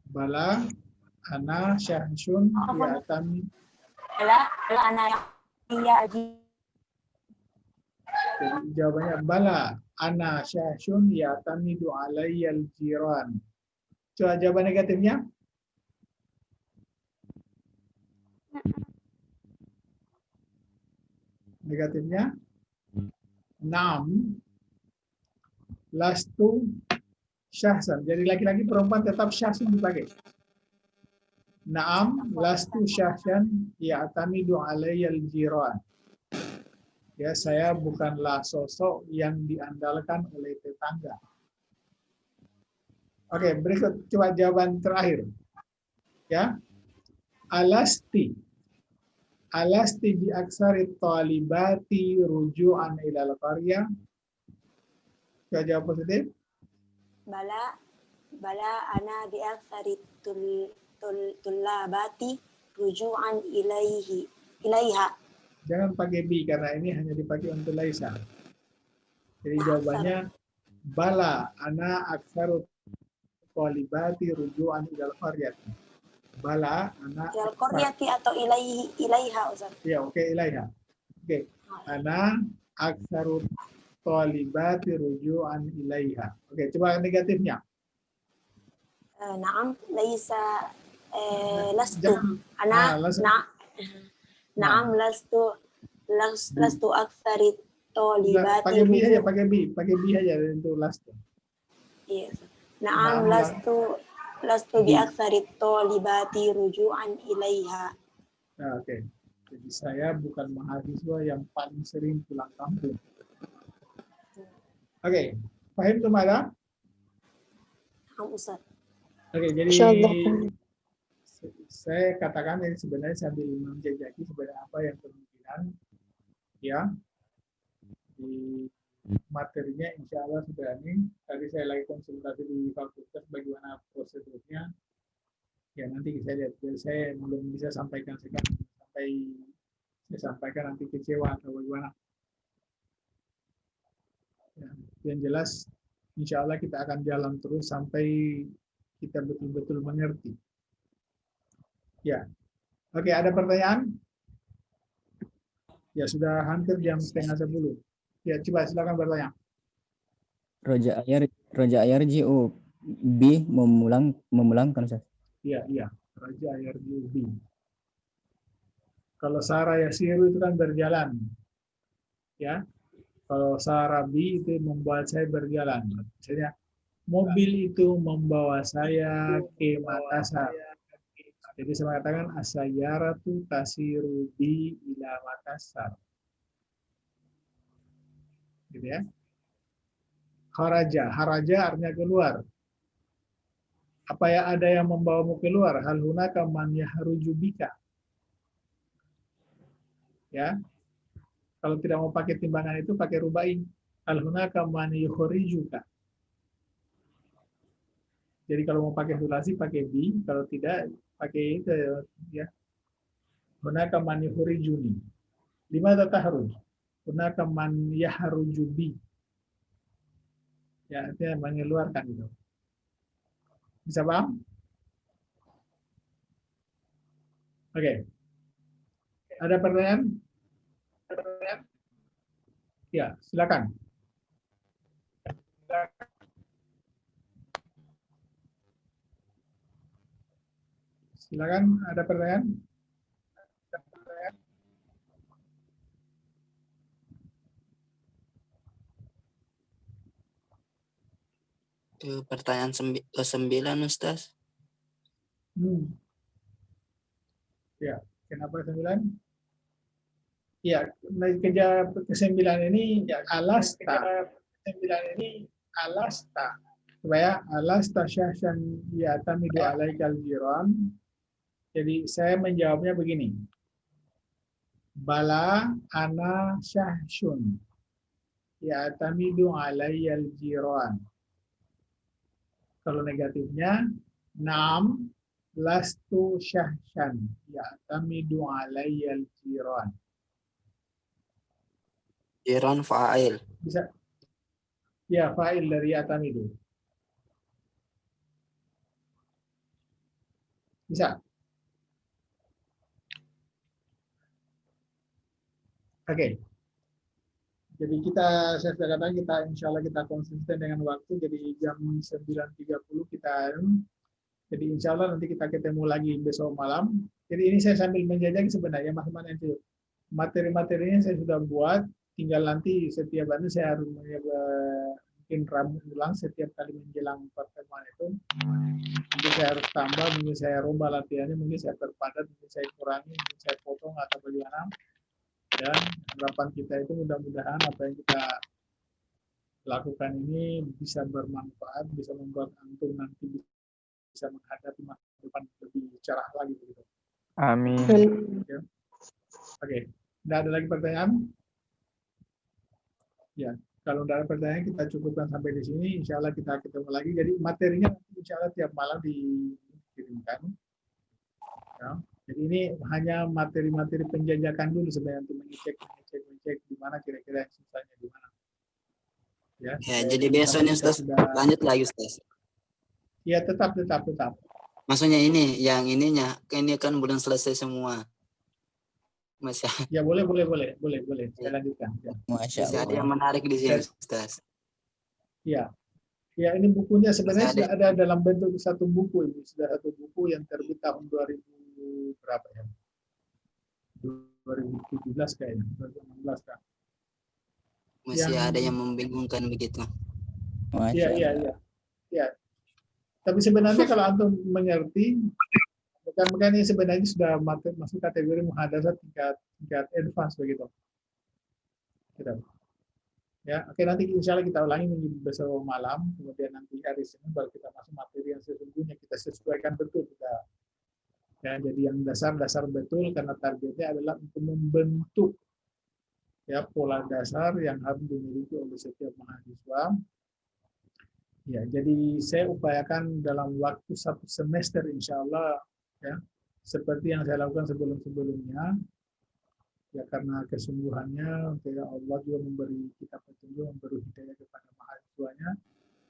Bala Ana syahsun ya'tami. Bala ana ya Jadi jawabannya bala ana syahsun ya'tamidu alayyal jiran. Coba jawaban negatifnya. Negatifnya nam lastu syahsan. Jadi laki-laki perempuan tetap syahsun dipakai. Naam lastu syahsan ya'tamidu alayyal jiran. Ya, saya bukanlah sosok yang diandalkan oleh tetangga. Oke, berikut coba jawaban terakhir. Ya. Alasti bi aksari talibati ruju'an ilal qaryah. Coba jawab positif. bala ana bi aktsari tullabati ruju'an ilaiha. Jangan pakai bi karena ini hanya dipakai untuk laisa. Jadi jawabannya bala ana aksaru talibati ruju'an ilal qaryah. Bala ana Ilal qaryati atau ilaiha Ustaz. Ya, oke, ilaiha. Oke. Ana aksaru talibati ruju'an ilaiha. Oke, coba negatifnya. Naam laisa lastu Jangan- ana lastu. naam lastu aktsari talibati Pakai bi aja, pakai bi aja untuk last. Iya. Naam Naam, lastu bi aktsari talibati ruju'an ilaiha. Nah, oke. Jadi saya bukan mahasiswa yang paling sering pulang kampung. Oke, paham tuh Mada? Naam Ustaz. Oke, jadi Insyaallah. saya katakan ini sebenarnya sambil menjajaki sebenarnya apa yang kemungkinan ya di materinya insya Allah sudah ini. Tadi saya lagi konsultasi di fakultas bagaimana prosedurnya. Ya nanti saya lihat. Jadi saya belum bisa sampaikan sekarang. Sampai saya sampaikan nanti kecewa atau bagaimana. Ya, yang jelas insya Allah kita akan jalan terus sampai kita betul-betul mengerti. Ya, oke, ada pertanyaan? Ya sudah hampir jam 9:30. Ya coba silakan bertanya. Roja ayarji'u bi memulangkan Ustaz. Iya. Raja air ubi. Kalau Sara Yasiru itu kan berjalan. Ya. Kalau Sara bi itu membuat saya berjalan. Misalnya mobil itu membawa saya ke Makassar. Jadi saya mengatakan asyaratu tasiru bi ila Makassar. Gitu ya. Haraja artinya keluar. Apa ya ada yang membawamu keluar? Hal hunaka man yahruju bika. Ya. Kalau tidak mau pakai timbangan itu pakai rubai. Hal hunaka man yukhrijuka. Jadi kalau mau pakai sulasi pakai bi, kalau tidak pakai itu ya. Hunaka man yukhrijuni. Limadza tahruj? Hunaka man yahruju bi. Ya, artinya mengeluarkan itu. Bisa paham? Oke. Ada pertanyaan? Ya, silakan. Silakan, ada pertanyaan? Itu pertanyaan ke-9 Ustaz. Ya, kenapa 9? Ya, kerja ke-9 ini ya alasta. Supaya alasta syahsan ya'tamidu alaikal jiran. Jadi saya menjawabnya begini. Bala ana syahsun ya'tamidu alayyal jiran. Kalau negatifnya, nam lastu syahsan ya'tamidu alayyal jiran. Jiran fa'il. Bisa? Ya, fa'il dari ya'tamidu. Bisa? Oke. Jadi saya sudah katakan insya Allah kita konsisten dengan waktu. Jadi jam 9.30 kita. Jadi insya Allah nanti kita ketemu lagi besok malam. Jadi ini saya sambil menjajaki sebenarnya mas-mas itu. Materi-materinya saya sudah buat. Tinggal nanti setiap hari saya harus mungkin rambut ulang setiap kali menjelang pertemuan itu. Mungkin saya harus tambah, mungkin saya rombak latihannya, mungkin saya perpadat, mungkin saya kurangi, mungkin saya potong atau bagaimana. Ya, harapan kita itu mudah-mudahan apa yang kita lakukan ini bisa bermanfaat, bisa membuat antum nanti bisa menghadapi masa depan lebih cerah lagi begitu. Amin. Oke. Tidak ada lagi pertanyaan? Ya, kalau tidak ada pertanyaan kita cukupkan sampai di sini. Insya Allah kita ketemu lagi. Jadi materinya insya Allah tiap malam dikirimkan. Ya. Jadi ini hanya materi-materi penjajakan dulu sebenarnya untuk mengecek di mana kira-kira yang susahnya di mana. Ya, jadi besoknya Ustaz lanjut lagi Ustaz. Ya, tetap. Maksudnya ini ini kan belum selesai semua. Masih. Ya, boleh. Saya lanjutkan. Ya. Masya Masih ada Allah. yang menarik di sini Ustaz. Ya. Ya, ini bukunya sebenarnya sudah ada dalam bentuk satu buku ini. Sudah satu buku yang terbit tahun 2000 berapa ya? 2017 kayaknya, 2016 kan. Masih ada yang membingungkan begitu. Iya. Tapi sebenarnya kalau antum mengerti, bukan ini sebenarnya sudah masuk kategori muhadasah tingkat advance begitu. Gitu. Ya, oke, nanti insya Allah kita ulangi besok malam, kemudian nanti hari Senin baru kita masuk materi yang sesungguhnya kita sesuaikan betul kita. Ya, jadi yang dasar betul karena targetnya adalah untuk membentuk ya pola dasar yang harus dimiliki oleh setiap mahasiswa. Ya, jadi saya upayakan dalam waktu 1 semester insya Allah ya seperti yang saya lakukan sebelum-sebelumnya. Ya, karena kesungguhannya Allah juga memberi kita petunjuk, memberi hidayah kepada mahasiswanya.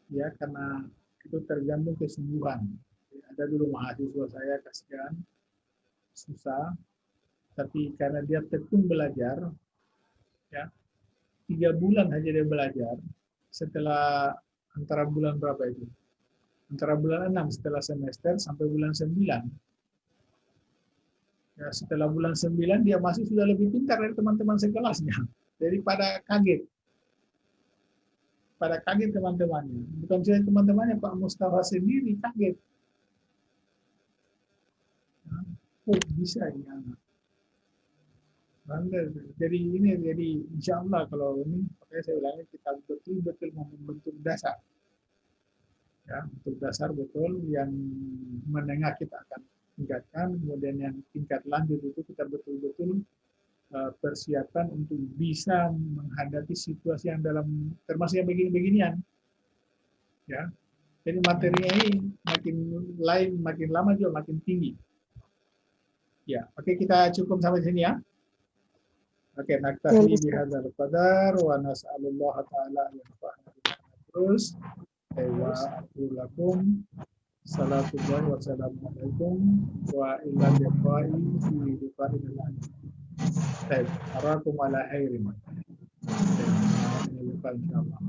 Ya, karena itu tergantung kesungguhan. Ada dulu mahasiswa saya kasihan, susah, tapi karena dia tekun belajar, ya 3 bulan aja dia belajar. Setelah antara bulan berapa itu? Antara bulan 6 setelah semester sampai bulan 9. Ya, setelah bulan 9 dia masih sudah lebih pintar dari teman-teman sekelasnya. Jadi pada kaget teman-temannya. Bukan cuma teman-temannya, Pak Mustafa sendiri kaget. Oh, bisa ini anak. Jadi insya Allah kalau ini, makanya saya ulangi kita betul-betul membentuk dasar. Ya, untuk dasar betul yang menengah kita akan tingkatkan, kemudian yang tingkat lanjut itu kita betul-betul persiapkan untuk bisa menghadapi situasi yang termasuk yang begini-beginian. Ya, jadi materinya ini makin lama juga makin tinggi. Ya, oke, kita cukup sampai sini ya. Oke, naktafi bihadzal qadar wa nas'alullah ta'ala an yanfa'ana terus. Wa aqulu lakum salatullahi wa salamualaikum wa ila liqa'i fi liqa'in al-akhir. Baik, arakum ala khairin. Insyaallah.